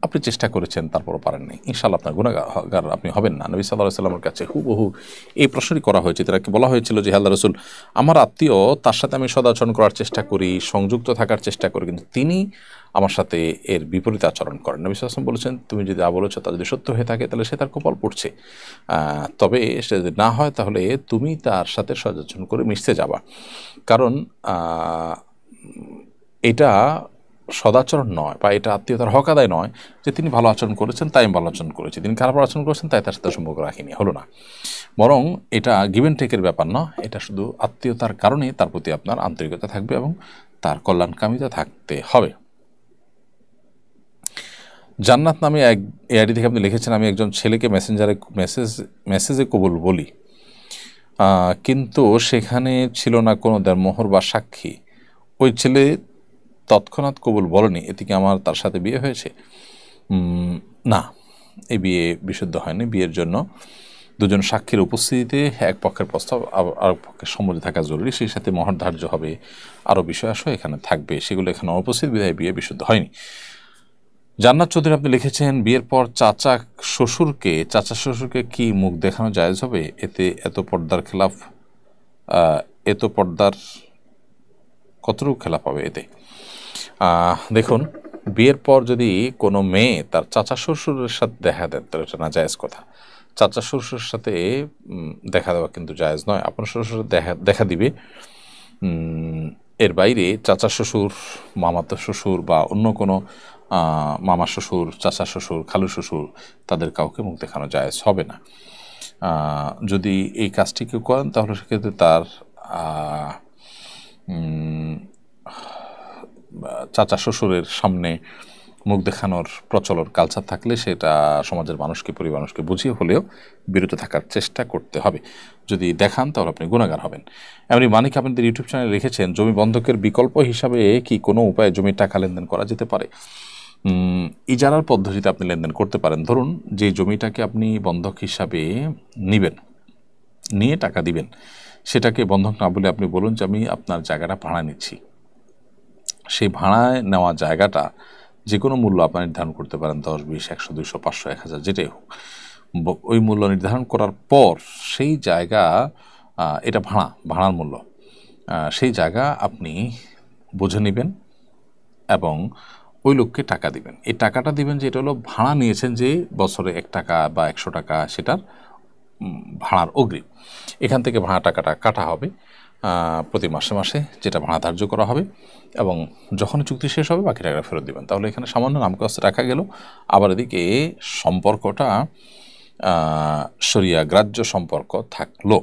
আপনি চেষ্টা করেছেন তারপরও পারেননি, ইনশাআল্লাহ আপনার গুনাহগার আপনি হবেন না। নবী সাল্লাল্লাহু আলাইহি ওয়াসাল্লামের কাছে হুবহু এই প্রশ্নটি করা হয়েছে। তাকে বলা হয়েছিল যে, হে আল্লাহর রাসূল, আমার আত্মীয়, তার সাথে আমি সদাচরণ করার চেষ্টা করি, সংযুক্ত থাকার চেষ্টা করি, কিন্তু তিনি আমার সাথে এর বিপরীত আচরণ করেন। নবী সাল্লাল্লাহু আলাইহি ওয়াসাল্লাম বলেছেন, তুমি যদি বলেছ তা যদি সত্য হয়ে থাকে তাহলে সে তার কপাল পড়ছে, তবে সে যদি না হয় তাহলে তুমি তার সাথে সদাচরণ করে মিশতে যাবা, কারণ এটা সদাচরণ নয় বা এটা আত্মীয়তার হক আদায় নয় যে তিনি ভালো আচরণ করেছেন তাই আমি ভালো আচরণ করেছি, তিনি খারাপ আচরণ করেছেন তাই তার সাথে সম্পর্ক রাখিনি, হলো না। বরং এটা গিভ অ্যান্ড টেকের ব্যাপার না, এটা শুধু আত্মীয়তার কারণে তার প্রতি আপনার আন্তরিকতা থাকবে এবং তার কল্যাণকামিতা থাকতে হবে। জান্নাত নামে এক এআইডি থেকে আপনি লিখেছেন, আমি একজন ছেলেকে মেসেজে কবুল বলি, কিন্তু সেখানে ছিল না কোনো দেড়মোহর বা সাক্ষী, ওই ছেলে তৎক্ষণাৎ কবুল বলেনি, এতে কি আমার তার সাথে বিয়ে হয়েছে? না, এই বিয়ে বিশুদ্ধ হয়নি। বিয়ের জন্য দুজন সাক্ষীর উপস্থিতিতে এক পক্ষের প্রস্তাব আর পক্ষের সম্মতি থাকা জরুরি, সেই সাথে মোহর ধার্য হবে, আরও বিষয় আসো এখানে থাকবে, সেগুলো এখানে অনুপস্থিত বিধায় বিয়ে বিশুদ্ধ হয়নি। জান্নাত চৌধুরী, আপনি লিখেছেন, বিয়ের পর চাচা শ্বশুরকে কি মুখ দেখানো জায়েজ হবে? এতে এত পর্দার কতটুকু খেলাফ হবে এতে? দেখুন, বিয়ের পর যদি কোনো মেয়ে তার চাচা শ্বশুরের সাথে দেখা দেন তাহলে এটা না জায়েজ কথা। চাচা শ্বশুরের সাথে দেখা দেওয়া কিন্তু জায়েজ নয়। আপনার শ্বশুর দেখা দিবে, এর বাইরে চাচা শ্বশুর, মামাতো শ্বশুর বা অন্য কোনো মামা শ্বশুর, চাচা শ্বশুর, খালু শ্বশুর, তাদের কাউকে মুখ দেখানো জায়েজ হবে না। যদি এই কাজটি কেউ করেন তাহলে সেক্ষেত্রে তার চাচা শ্বশুরের সামনে মুখ দেখানোর প্রচলন কালচার থাকলে সেটা সমাজের মানুষকে, পরিবার মানুষকে বুঝিয়ে হলেও বিরত থাকার চেষ্টা করতে হবে। যদি দেখান তাহলে আপনি গুনাহগার হবেন। এমনি মানিক আপনাদের ইউটিউব চ্যানেলে লিখেছেন, জমি বন্ধকের বিকল্প হিসাবে কি কোনো উপায়ে জমির টাকা লেনদেন করা যেতে পারে? ইজারার পদ্ধতিতে আপনি লেনদেন করতে পারেন। ধরুন, যে জমিটাকে আপনি বন্ধক হিসাবে নিয়ে টাকা দিবেন, সেটাকে বন্ধক না বলে আপনি বলুন যে আমি আপনার জায়গাটা ভাড়া নিচ্ছি। সেই ভাড়ায় নেওয়া জায়গাটা যে কোনো মূল্য আপনি নির্ধারণ করতে পারেন, 10, 20, 100, 200, 500, 1000 যেটাই হোক। ওই মূল্য নির্ধারণ করার পর সেই জায়গা, এটা ভাড়ার মূল্য, সেই জায়গা আপনি বুঝে নেবেন এবং ওই লোককে টাকা দিবেন। এই টাকাটা দিবেন যে এটা হলো ভাড়া নিয়েছেন, যে বছরে 1 টাকা বা 100 টাকা সেটার ভাড়ার অগ্রিম। এখান থেকে ভাড়া টাকাটা কাটা হবে প্রতি মাসে মাসে, যেটা ভাড়া ধার্য করা হবে, এবং যখন চুক্তি শেষ হবে বাকি টাকাটা ফেরত দিবেন। তাহলে এখানে সামান্য নামকাস্তে রাখা গেল, আবার এদিকে সম্পর্কটা শরিয়া গ্রাহ্য সম্পর্ক থাকলো,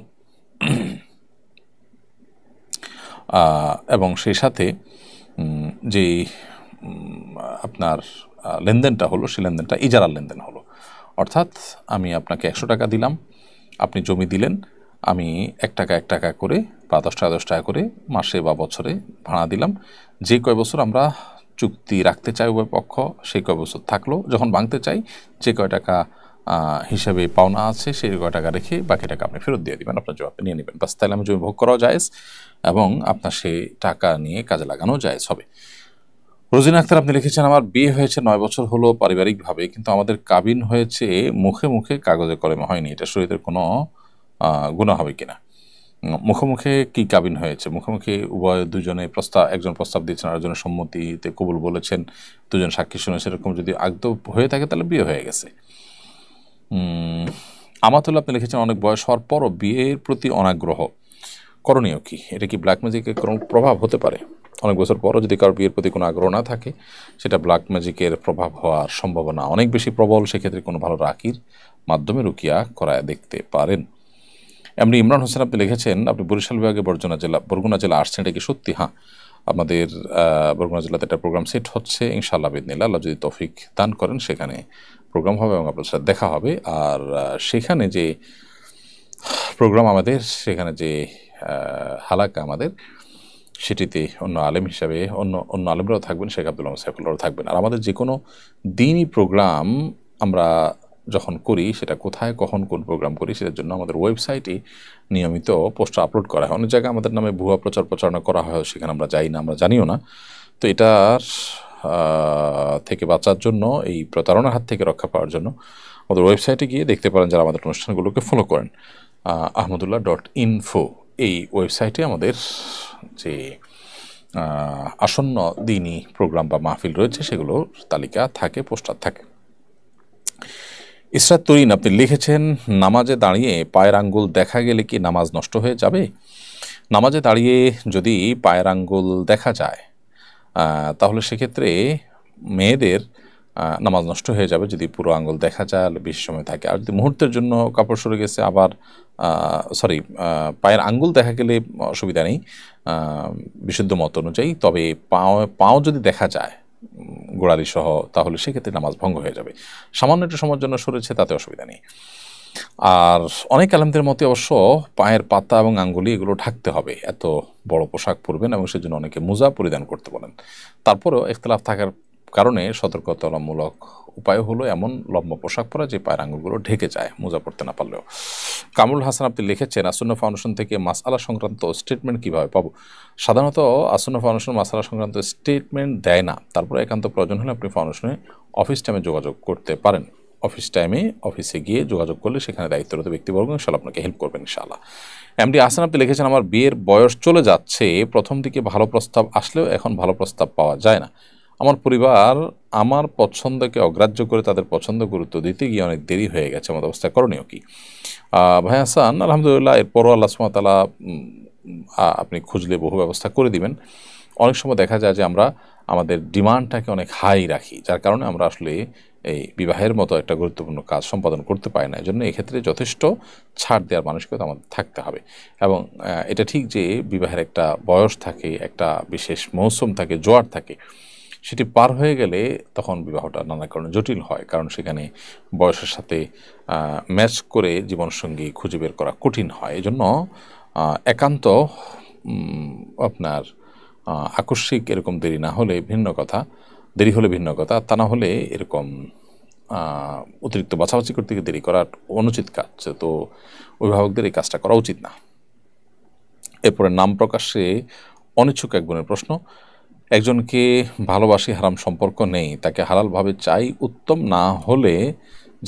এবং সেই সাথে যে আপনার লেনদেনটা হলো, সেই লেনদেনটা ইজারার লেনদেন হলো। অর্থাৎ আমি আপনাকে 100 টাকা দিলাম, আপনি জমি দিলেন, আমি 1 টাকা 1 টাকা করে বা 10 টাকা 10 টাকা করে মাসে বা বছরে ভাড়া দিলাম। যে কয় বছর আমরা চুক্তি রাখতে চাই উভয় পক্ষ, সেই কয় বছর থাকলো। যখন ভাঙতে চাই, যে কয় টাকা হিসাবে পাওনা আছে সেই কয় টাকা রেখে বাকি টাকা আপনি ফেরত দিয়ে দিবেন, আপনার জবাব নিয়ে নেবেন। বাস, তাহলে আমি জমি ভোগ করাও জায়েজ এবং আপনার সেই টাকা নিয়ে কাজে লাগানো জায়েজ হবে। রোজিনা আক্তার আপনি লিখেছেন, আমার বিয়ে হয়েছে 9 বছর হলো পারিবারিকভাবে, কিন্তু আমাদের কাবিন হয়েছে মুখে মুখে, কাগজে কলমে হয়নি। এটা শরীয়তের কোনো গুনাহ হবে কিনা? মুখে মুখে কি কাবিন হয়েছে? মুখে মুখে উভয় দুজনে একজন প্রস্তাব দিয়েছেন, আরেকজনের সম্মতিতে কবুল বলেছেন, দুজন সাক্ষী শুনেছে, এরকম যদি আদৌ হয়ে থাকে তাহলে বিয়ে হয়ে গেছে। আমাতুল্লাহ আপনি লিখেছেন, অনেক বয়স হওয়ার পরও বিয়ের প্রতি অনাগ্রহ, করণীয় কি? এটা কি ব্ল্যাক ম্যাজিকের কোনো প্রভাব হতে পারে? অনেক বছর পরও যদি কারোর বিয়ের প্রতি কোনো আগ্রহ না থাকে, সেটা ব্ল্যাক ম্যাজিকের প্রভাব হওয়ার সম্ভাবনা অনেক বেশি প্রবল। সেক্ষেত্রে কোনো ভালো রাকির মাধ্যমে রুকিয়া করায় দেখতে পারেন। এমনি ইমরান হোসেন আপনি লিখেছেন, আপনি বরিশাল বিভাগে বরগুনা জেলা আসছেন, এটা কি সত্যি? হ্যাঁ, আমাদের বরগুনা জেলাতে একটা প্রোগ্রাম সেট হচ্ছে, ইনশাআল্লাহ বিদিনিল্লাহ, আল্লাহ যদি তৌফিক দান করেন সেখানে প্রোগ্রাম হবে এবং আপনার সাথে দেখা হবে। আর সেখানে যে প্রোগ্রাম আমাদের, সেখানে যে হালাকা আমাদের, সেটিতে অন্য আলেম হিসাবে অন্য আলেমরাও থাকবেন, শেখ আব্দুল সাইফুল্লাহও থাকবেন। আর আমাদের যে কোনো দিনই প্রোগ্রাম আমরা যখন করি, সেটা কোথায় কখন কোন প্রোগ্রাম করি, সেটার জন্য আমাদের ওয়েবসাইটে নিয়মিত পোস্টার আপলোড করা হয়। অনেক জায়গায় আমাদের নামে ভুয়া প্রচারণা করা হয়, সেখানে আমরা যাই না, আমরা জানিও না। তো এটার থেকে বাঁচার জন্য, এই প্রতারণার হাত থেকে রক্ষা পাওয়ার জন্য আমাদের ওয়েবসাইটে গিয়ে দেখতে পারেন, যারা আমাদের অনুষ্ঠানগুলোকে ফলো করেন, ahmadullah.info এই ওয়েবসাইটে আমাদের যে আসন্ন দিনই প্রোগ্রাম বা মাহফিল রয়েছে সেগুলোর তালিকা থাকে, পোস্টার থাকে। ইসরাত তরিন আপনি লিখেছেন, নামাজে দাঁড়িয়ে পায়ের আঙ্গুল দেখা গেলে কি নামাজ নষ্ট হয়ে যাবে? নামাজে দাঁড়িয়ে যদি পায়ের আঙ্গুল দেখা যায়, তাহলে সেক্ষেত্রে মেয়েদের নামাজ নষ্ট হয়ে যাবে যদি পুরো আঙ্গুল দেখা যায়, বেশি সময় থাকে। আর যদি মুহূর্তের জন্য কাপড় সরে গেছে, আবার পায়ের আঙ্গুল দেখা গেলে অসুবিধা নেই বিশুদ্ধ মত অনুযায়ী। তবে পাও যদি দেখা যায় গোড়ালি সহ, তাহলে সেক্ষেত্রে নামাজ ভঙ্গ হয়ে যাবে। সামান্য একটু সময়ের জন্য সরেছে, তাতে অসুবিধা নেই। আর অনেক আলেমদের মতে অবশ্য পায়ের পাতা এবং আঙ্গুলি এগুলো ঢাকতে হবে, এত বড় পোশাক পরবেন, এবং সেজন্য অনেকে মোজা পরিধান করতে বলেন। তারপরেও ইখতিলাফ থাকার কারণে সতর্কতামূলক উপায় হলো এমন লম্বা পোশাক পরা যে পায়ের আঙ্গুলগুলো ঢেকে যায়, মোজা পড়তে না পারলেও। কামরুল হাসান আপনি লিখেছেন, আসন্না ফাউন্ডেশন থেকে মাসআলা সংক্রান্ত স্টেটমেন্ট কিভাবে পাবো? সাধারণত আসন্না ফাউন্ডেশন মাসআলা সংক্রান্ত স্টেটমেন্ট দেয় না। তারপরে একান্ত প্রয়োজন হলে আপনি ফাউন্ডেশনে অফিস টাইমে যোগাযোগ করতে পারেন। অফিস টাইমে অফিসে গিয়ে যোগাযোগ করলে সেখানে দায়িত্বরত ব্যক্তিবর্গ ইনশাআল্লাহ আপনাকে হেল্প করবেন ইনশাআল্লাহ। এমডি হাসান আপনি লিখেছেন, আমার বিয়ের বয়স চলে যাচ্ছে, প্রথম দিকে ভালো প্রস্তাব আসলেও এখন ভালো প্রস্তাব পাওয়া যায় না। আমার পরিবার আমার পছন্দকে অগ্রাহ্য করে তাদের পছন্দ গুরুত্ব দিতে গিয়ে অনেক দেরি হয়ে গেছে, আমার অবস্থা করণীয় কি? ভাই হাসান, আলহামদুলিল্লাহ, এরপরও আল্লাহ সুবহানাহু ওয়া তাআলা আপনি খুঁজলে বহু ব্যবস্থা করে দিবেন। অনেক সময় দেখা যায় যে আমরা আমাদের ডিমান্ডটাকে অনেক হাই রাখি, যার কারণে আমরা আসলে এই বিবাহের মতো একটা গুরুত্বপূর্ণ কাজ সম্পাদন করতে পারি না। এই জন্য এক্ষেত্রে যথেষ্ট ছাড় দেওয়ার মানসিকতা আমাদের থাকতে হবে। এবং এটা ঠিক যে বিবাহের একটা বয়স থাকে, একটা বিশেষ মৌসুম থাকে, জোয়ার থাকে, সেটি পার হয়ে গেলে তখন বিবাহটা নানা কারণে জটিল হয়, কারণ সেখানে বয়সের সাথে ম্যাচ করে জীবনসঙ্গী খুঁজে বের করা কঠিন হয়। এই জন্য একান্ত আপনার আকস্মিক এরকম দেরি না হলে ভিন্ন কথা, দেরি হলে ভিন্ন কথা, তা না হলে এরকম অতিরিক্ত বাছাবাছি করতে গিয়ে দেরি করার অনুচিত কাজ। তো অভিভাবকদের এই কাজটা করা উচিত না। এরপরে নাম প্রকাশে অনিচ্ছুক এক বোনের প্রশ্ন, একজনকে ভালোবাসি, হারাম সম্পর্ক নেই, তাকে হালালভাবে চাই, উত্তম না হলে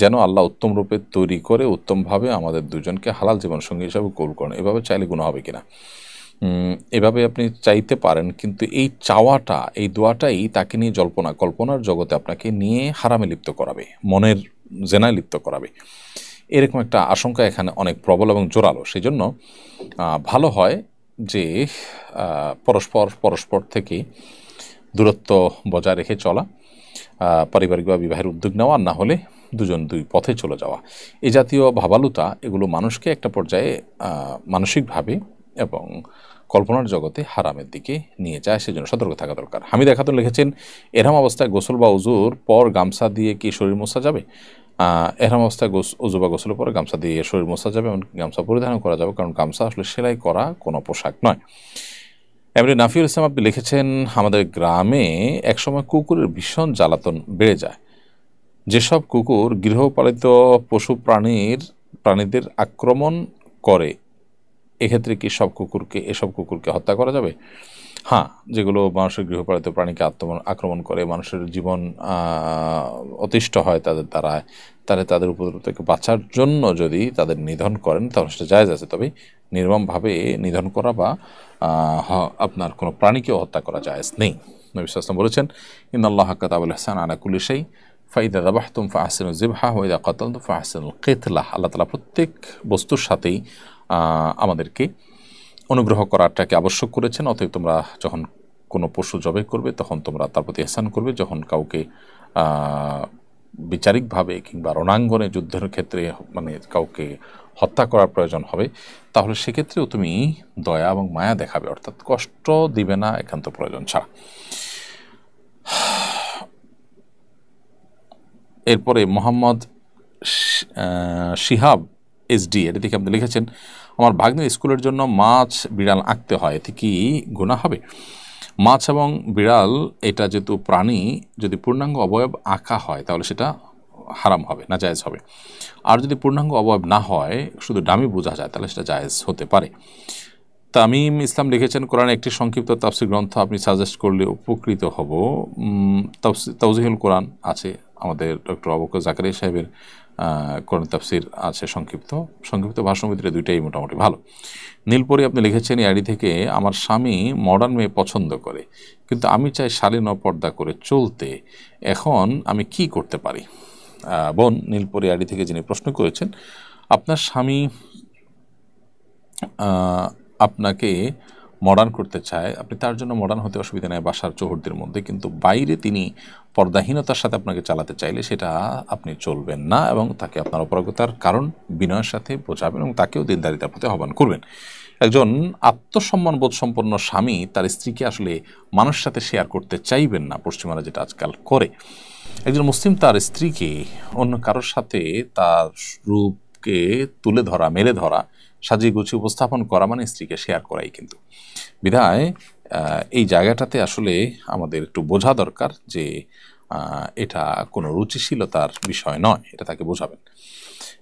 যেন আল্লাহ উত্তম রূপে তৈরি করে উত্তমভাবে আমাদের দুজনকে হালাল জীবনসঙ্গী হিসাবে কবুল করেন। এভাবে চাইলে গুনাহ হবে কিনা? এভাবে আপনি চাইতে পারেন, কিন্তু এই চাওয়াটা, এই দোয়াটাই তাকে নিয়ে কল্পনার জগতে আপনাকে নিয়ে হারামে লিপ্ত করাবে, মনের জেনায় লিপ্ত করাবে। এরকম একটা আশঙ্কা এখানে অনেক প্রবল এবং জোরালো। সেই জন্য ভালো হয় যে পরস্পর থেকে দূরত্ব বজায় রেখে চলা, পারিবারিক বা বিবাহের উদ্যোগ নেওয়া, না হলে দুজন দুই পথে চলে যাওয়া। এই জাতীয় ভাবালুতা এগুলো মানুষকে একটা পর্যায়ে মানসিকভাবে এবং কল্পনার জগতে হারামের দিকে নিয়ে যায়, সেজন্য সতর্ক থাকা দরকার। হামিদা খাতুন লিখেছেন, এরহাম অবস্থায় গোসল বা উজুর পর গামছা দিয়ে কি শরীর মোছা যাবে? এরহাম অবস্থায় উজু বা গোসলের পরে গামছা দিয়ে শরীর মোছা যাবে, এমনকি গামছা পরিধান করা যাবে, কারণ গামছা আসলে সেলাই করা কোনো পোশাক নয়। এমনি নাফিউল ইসলাম আপনি লিখেছেন, আমাদের গ্রামে একসময় কুকুরের ভীষণ জ্বালাতন বেড়ে যায়। যেসব কুকুর গৃহপালিত পশু প্রাণীদের আক্রমণ করে, এক্ষেত্রে কি এসব কুকুরকে হত্যা করা যাবে? হ্যাঁ, যেগুলো মানুষের গৃহপালিত প্রাণীকে আক্রমণ করে, মানুষের জীবন অতিষ্ঠ হয় তাদের দ্বারা, তাদের উপদ্রব থেকে বাঁচার জন্য যদি তাদের নিধন করেন তাহলে সেটা জায়েজ আছে। তবে নির্মমভাবে নিধন করা বা আপনার কোনো প্রাণীকেও হত্যা করা জায়েজ নেই। নবী সাল্লাল্লাহু আলাইহি ওয়াসাল্লাম বলেছেন, ইন্নাল্লাহা কাতাবাল ইহসান আলা কুল্লি শাই ফাইদা যাবাহতুম ফাহসিনুল যিবহা ওয়া ইযা কাতালতুম ফাহসিনুল কিতলাহ। আল্লাহ তাআলা প্রত্যেক বস্তুর সাথেই আমাদেরকে অনুগ্রহ করাটাকে আবশ্যক করেছেন। অতএব তোমরা যখন কোনো পশু জবাই করবে তখন তোমরা তার প্রতি ইহসান করবে। যখন কাউকে বিচারিকভাবে কিংবা রণাঙ্গনে যুদ্ধের ক্ষেত্রে মানে কাউকে হত্যা করার প্রয়োজন হবে, তাহলে সেক্ষেত্রেও তুমি দয়া এবং মায়া দেখাবে, অর্থাৎ কষ্ট দিবে না একান্ত প্রয়োজন ছাড়া। এরপরে মোহাম্মদ শিহাব SD, এটা থেকে আপনি লিখেছেন, আমার ভাগ্নের স্কুলের জন্য মাছ বিড়াল আঁকতে হয়, এতে কি গুনাহ হবে? মাছ এবং বিড়াল এটা যেহেতু প্রাণী, যদি পূর্ণাঙ্গ অবয়ব আঁকা হয় তাহলে সেটা হারাম হবে, না জায়েজ হবে। আর যদি পূর্ণাঙ্গ অবয়ব না হয়, শুধু ডামি বোঝা যায়, তাহলে সেটা জায়েজ হতে পারে। তামিম ইসলাম লিখেছেন, কোরআনে একটি সংক্ষিপ্ত তাফসীর গ্রন্থ আপনি সাজেস্ট করলে উপকৃত হব। তাওজিহুল কোরআন আছে, আমাদের ডক্টর আবু বকর জাকারিয়া সাহেবের কোরআন তাফসীর আছে সংক্ষিপ্ত ভাষণের ভিতরে দুইটাই মোটামুটি ভালো। নীলপরি আপনি লিখেছেন, আইডি থেকে, আমার স্বামী মডার্ন মেয়ে পছন্দ করে, কিন্তু আমি চাই শালীন পর্দা করে চলতে, এখন আমি কি করতে পারি? বোন নীলপরি আইডি থেকে যিনি প্রশ্ন করেছেন, আপনার স্বামী আপনাকে মডার্ন করতে চায়, আপনি তার জন্য মডার্ন হতে অসুবিধা নেই বাসার চৌহদ্দির মধ্যে, কিন্তু বাইরে তিনি পর্দাহীনতার সাথে আপনাকে চালাতে চাইলে সেটা আপনি চলবেন না, এবং তাকে আপনার অপারগতার কারণ বিনয়ের সাথে বোঝাবেন এবং তাকেও দিনদারিতার প্রতি আহ্বান করবেন। একজন আত্মসম্মানবোধ সম্পন্ন স্বামী তার স্ত্রীকে আসলে মানুষের সাথে শেয়ার করতে চাইবেন না, পশ্চিমারা যেটা আজকাল করে। একজন মুসলিম তার স্ত্রীকে অন্য কারোর সাথে তার রূপকে তুলে ধরা, মেলে ধরা, সাজিয়ে গুছিয়ে উপস্থাপন করা মানে স্ত্রীকে শেয়ার করাই। কিন্তু বিধায় এই জায়গাটাতে আসলে আমাদের একটু বোঝা দরকার যে এটা কোনো রুচিশীলতার বিষয় নয়, এটা তাকে বোঝাবেন।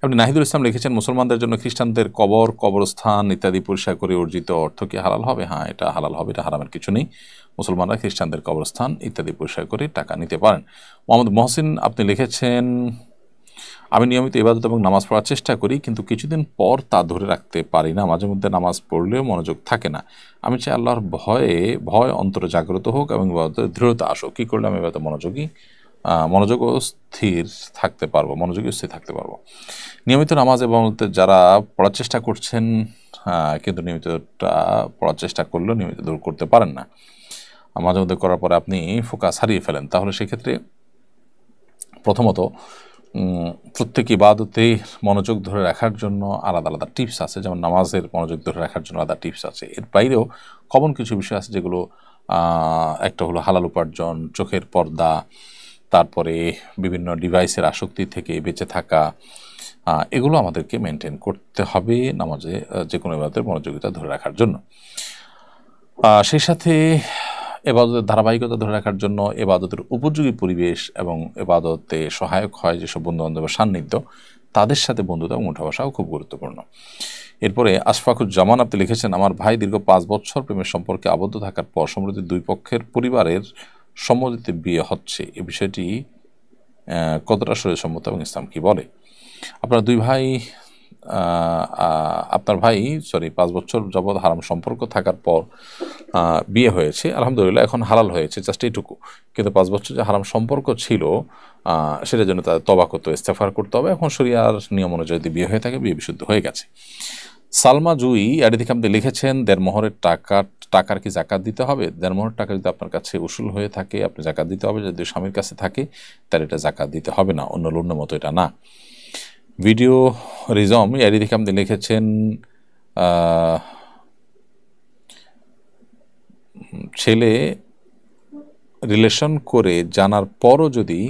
আপনি নাহিদুল ইসলাম লিখেছেন, মুসলমানদের জন্য খ্রিস্টানদের কবরস্থান ইত্যাদি পরিষ্কার করে অর্জিত অর্থ কি হালাল হবে? হ্যাঁ, এটা হালাল হবে, এটা হারামের কিছু নেই। মুসলমানরা খ্রিস্টানদের কবরস্থান ইত্যাদি পরিষ্কার করে টাকা নিতে পারেন। মোহাম্মদ মহসিন আপনি লিখেছেন, আমি নিয়মিত ইবাদত এবং নামাজ পড়ার চেষ্টা করি, কিন্তু কিছুদিন পর তা ধরে রাখতে পারি না, মাঝে মধ্যে নামাজ পড়লেও মনোযোগ থাকে না। আমি চাই আল্লাহর ভয় অন্তরে জাগ্রত হোক এবং ইবাদতের দৃঢ়তা আসুক। কী করলে আমি ইবাদতে মনোযোগী স্থির থাকতে পারবো? নিয়মিত নামাজ এবং যারা পড়ার চেষ্টা করছেন কিন্তু নিয়মিতটা পড়ার চেষ্টা করলেও নিয়মিত দূর করতে পারেন না, মাঝে মধ্যে করার পরে আপনি ফোকাস হারিয়ে ফেলেন, তাহলে সেক্ষেত্রে প্রথমত প্রত্যেক ইবাদতে মনোযোগ ধরে রাখার জন্য আলাদা আলাদা টিপস আছে, যেমন নামাজের মনোযোগ ধরে রাখার জন্য আলাদা টিপস আছে। এর বাইরেও কমন কিছু বিষয় আছে, যেগুলো একটা হলো হালাল উপার্জন, চোখের পর্দা, তারপরে বিভিন্ন ডিভাইসের আসক্তি থেকে বেঁচে থাকা, এগুলো আমাদেরকে মেনটেন করতে হবে নামাজে যে কোনো ইবাদতের মনোযোগিতা ধরে রাখার জন্য। সেই সাথে এবাদতের ধারাবাহিকতা ধরে রাখার জন্য এবাদতের উপযোগী পরিবেশ এবং এবাদতে সহায়ক হয় যেসব বন্ধুবান্ধবের সান্নিধ্য, তাদের সাথে বন্ধুতা এবং উঠা বসাও খুব গুরুত্বপূর্ণ। এরপরে আশফাকুজ্জামান আপনি লিখেছেন, আমার ভাই দীর্ঘ 5 বছর প্রেমের সম্পর্কে আবদ্ধ থাকার পর সম্প্রতি দুই পক্ষের পরিবারের সম্মতিতে বিয়ে হচ্ছে, এ বিষয়টি কতটা শরীয়সম্মত এবং ইসলাম কি বলে? আপনার ভাই 5 বছর যাবৎ হারাম সম্পর্ক থাকার পর বিয়ে হয়েছে, আলহামদুলিল্লাহ, এখন হালাল হয়েছে, জাস্ট এইটুকু। কিন্তু 5 বছর যে হারাম সম্পর্ক ছিল সেটার জন্য তাদের তওবা করতে, ইস্তেগফার করতে হবে। এখন শরিয়ার নিয়ম অনুযায়ী যদি বিয়ে হয়ে থাকে, বিয়ে বিশুদ্ধ হয়ে গেছে। সালমা জুই এটি থেকে আপনি লিখেছেন, দেড়মোহরের টাকার কি জাকাত দিতে হবে? দেড়মোহরের টাকা যদি আপনার কাছে উসুল হয়ে থাকে, আপনি জাকাত দিতে হবে। যদি স্বামীর কাছে থাকে তাহলে এটা জাকাত দিতে হবে না, অন্য লোনের মতো এটা না। ভিডিও রিজম এটি থেকে আপনি লিখেছেন, ছেলে রিলেশন করে জানার পরও যদি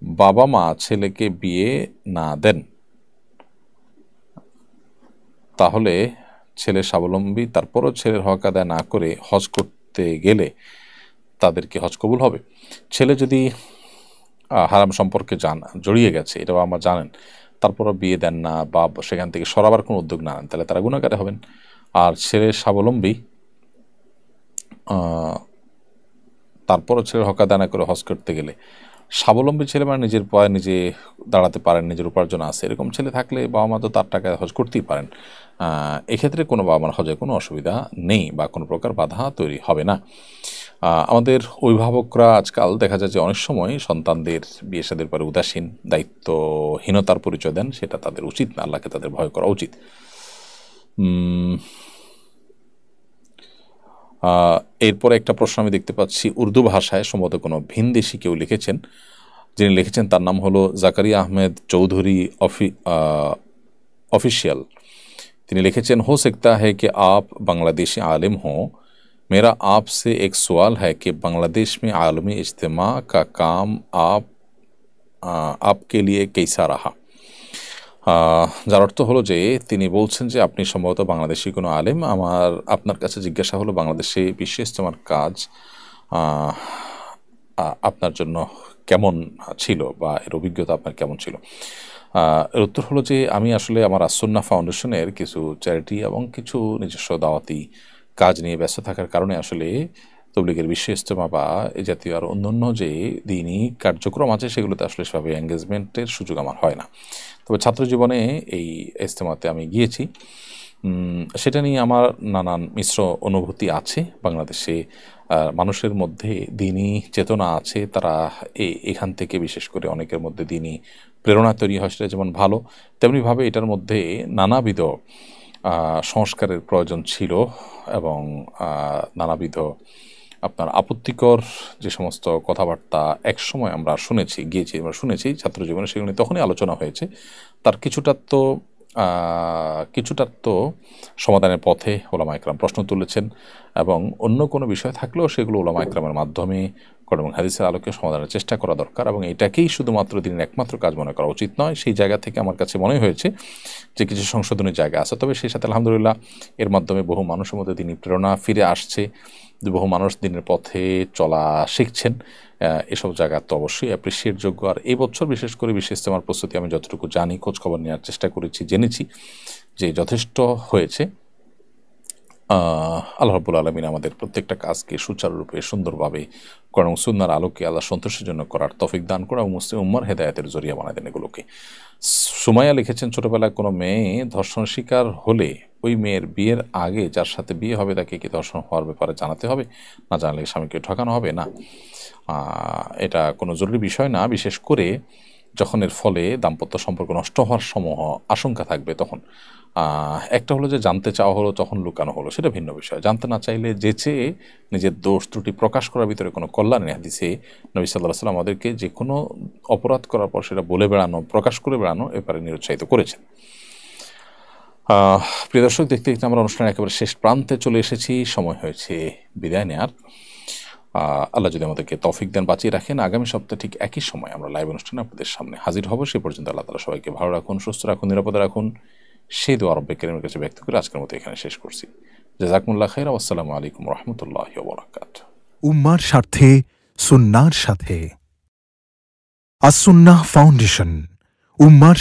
বাবা মা ছেলেকে বিয়ে না দেন, তাহলে ছেলে স্বাবলম্বী, তারপরও ছেলের হক আদায় না করে হজ করতে গেলে তাদেরকে হজ কবুল হবে? ছেলে যদি হারাম সম্পর্কে জড়িয়ে গেছে, এটা বাবা মা জানেন, তারপরও বিয়ে দেন না বা সেখান থেকে সরাবার কোনো উদ্যোগ না নেন, তাহলে তারা গুনাহগার হবেন। আর ছেলে স্বাবলম্বী, তারপরও ছেলের হক আদায় না করে হজ করতে গেলে, স্বাবলম্বী ছেলে মানে নিজের পায়ে নিজে দাঁড়াতে পারেন, নিজের উপার্জন আছে, এরকম ছেলে থাকলে বাবা মা তো তার টাকায় হজ করতেই পারেন। এক্ষেত্রে কোনো বাবা মার হজে কোনো অসুবিধা নেই বা কোনো প্রকার বাধা তৈরি হবে না। আমাদের অভিভাবকরা আজকাল দেখা যায় যে অনেক সময় সন্তানদের বিয়ে শাদীর পরে উদাসীন, দায়িত্বহীনতার পরিচয় দেন, সেটা তাদের উচিত না, আল্লাহকে তাদের ভয় করা উচিত। এরপরে একটা প্রশ্ন আমি দেখতে পাচ্ছি উর্দু ভাষায়, সম্ভবত কোনো ভিনদেশি কেউ লিখেছেন, যিনি লিখেছেন তার নাম হলো জাকারিয়া আহমেদ চৌধুরী ऑफिशियल। তিনি লিখেছেন, हो सकता है कि आप बांग्लादेशी आलिम हों, मेरा आपसे एक सवाल है कि बांग्लादेश में आलमी इज्तिमा का काम आपके लिए कैसा रहा। যার অর্থ হলো যে তিনি বলছেন যে আপনি সম্ভবত বাংলাদেশি কোনো আলেম, আপনার কাছে জিজ্ঞাসা হলো বাংলাদেশে বিশ্ব ইজতেমার কাজ আপনার জন্য কেমন ছিল বা এর অভিজ্ঞতা আপনার কেমন ছিল। এর উত্তর হলো যে আমি আসলে আমার আসুন্নাহ ফাউন্ডেশনের কিছু চ্যারিটি এবং কিছু নিজস্ব দাওয়াতি কাজ নিয়ে ব্যস্ত থাকার কারণে আসলে তবলিগের বিশ্ব ইজতেমা বা এই জাতীয় আর অন্যান্য যে দিনী কার্যক্রম আছে সেগুলোতে আসলে সেভাবে এঙ্গেজমেন্টের সুযোগ আমার হয় না। তবে ছাত্র জীবনে এই ইজতেমাতে আমি গিয়েছি, সেটা নিয়ে আমার নানান মিশ্র অনুভূতি আছে। বাংলাদেশে মানুষের মধ্যে দিনী চেতনা আছে, তারা এখান থেকে বিশেষ করে অনেকের মধ্যে দিনী প্রেরণা তৈরি হয়, সেটা যেমন ভালো, তেমনিভাবে এটার মধ্যে নানাবিধ সংস্কারের প্রয়োজন ছিল এবং নানাবিধ আপনার আপত্তিকর যে সমস্ত কথাবার্তা একসময় আমরা শুনেছি ছাত্র জীবনে, সেগুলো তখনই আলোচনা হয়েছে। তার কিছুটার তো সমাধানের পথে ওলামা ইকরাম প্রশ্ন তুলেছেন এবং অন্য কোনো বিষয় থাকলেও সেগুলো ওলামা ইকরামের মাধ্যমে কোরআন এবং হাদিসের আলোকে সমাধানের চেষ্টা করা দরকার এবং এটাকেই শুধুমাত্র দিনের একমাত্র কাজ মনে করা উচিত নয়। সেই জায়গা থেকে আমার কাছে মনে হয়েছে যে কিছু সংশোধনের জায়গা আছে, তবে সেই সাথে আলহামদুলিল্লাহ এর মাধ্যমে বহু মানুষের মধ্যে দিনী প্রেরণা ফিরে আসছে, বহু মানুষ দিনের পথে চলা শিখছেন। এসব জায়গা তো অবশ্যই অ্যাপ্রিসিয়েট যোগ্য। আর এই বছর বিশেষ করে বিশ্ব ইজতেমার প্রস্তুতি আমি যতটুকু জানি, খোঁজখবর নেওয়ার চেষ্টা করেছি, জেনেছি যে যথেষ্ট হয়েছে। আল্লাহ রাব্বুল আলামিন আমাদের প্রত্যেকটা কাজকে সুচারুরূপে সুন্দরভাবে কোরআন এবং সুন্নাহর আলোকে আল্লাহ সন্তোষের জন্য করার তৌফিক দান করা এবং মুসলিম উম্মার হেদায়েতের জরিয়া বানায় দেন এগুলোকে। সুমাইয়া লিখেছেন, ছোটবেলায় কোনো মেয়ে ধর্ষণ শিকার হলে ওই মেয়ের বিয়ের আগে যার সাথে বিয়ে হবে তাকে কি ধর্ষণ হওয়ার ব্যাপারে জানাতে হবে? না জানলে স্বামীকে ঠকানো হবে? না, এটা কোনো জরুরি বিষয় না, বিশেষ করে যখন এর ফলে দাম্পত্য সম্পর্ক নষ্ট হওয়ার সমূহ আশঙ্কা থাকবে তখন। একটা হলো যে জানতে চাওয়া হলো তখন লুকানো হলো, সেটা ভিন্ন বিষয়। জানতে না চাইলে যেচে নিজের দোষ ত্রুটি প্রকাশ করার ভিতরে কোনো কল্যাণ নেই। হাদিসে নবী সাল্লাল্লাহু আলাইহি ওয়াসাল্লাম আমাদেরকে যে কোনো অপরাধ করার পর সেটা বলে বেড়ানো, প্রকাশ করে বেড়ানো এবারে নিরুৎসাহিত করেছেন। প্রিয় দর্শক, দেখতে দেখতে আমরা অনুষ্ঠানের একেবারে শেষ প্রান্তে চলে এসেছি, সময় হয়েছে বিদায় নেওয়ার। আল্লাহ যদি আমাদেরকে তৌফিক দেন, বাঁচিয়ে রাখেন, আগামী সপ্তাহে ঠিক একই সময় আমরা লাইভ অনুষ্ঠানে আপনাদের সামনে হাজির হব। সে পর্যন্ত আল্লাহ তাআলা সবাইকে ভালো রাখুন, সুস্থ রাখুন, নিরাপদে রাখুন, সেই দোয়া রব্বে কারীমের কাছে ব্যক্ত করে আজকের মতো এখানে শেষ করছি। জাযাকুমুল্লাহ খাইরা। আসসালামু আলাইকুম ওয়া রাহমাতুল্লাহি ওয়া বারাকাতুহু। উম্মার স্বার্থে, সুন্নাহর সাথে। আস-সুন্নাহ ফাউন্ডেশন, উম্মার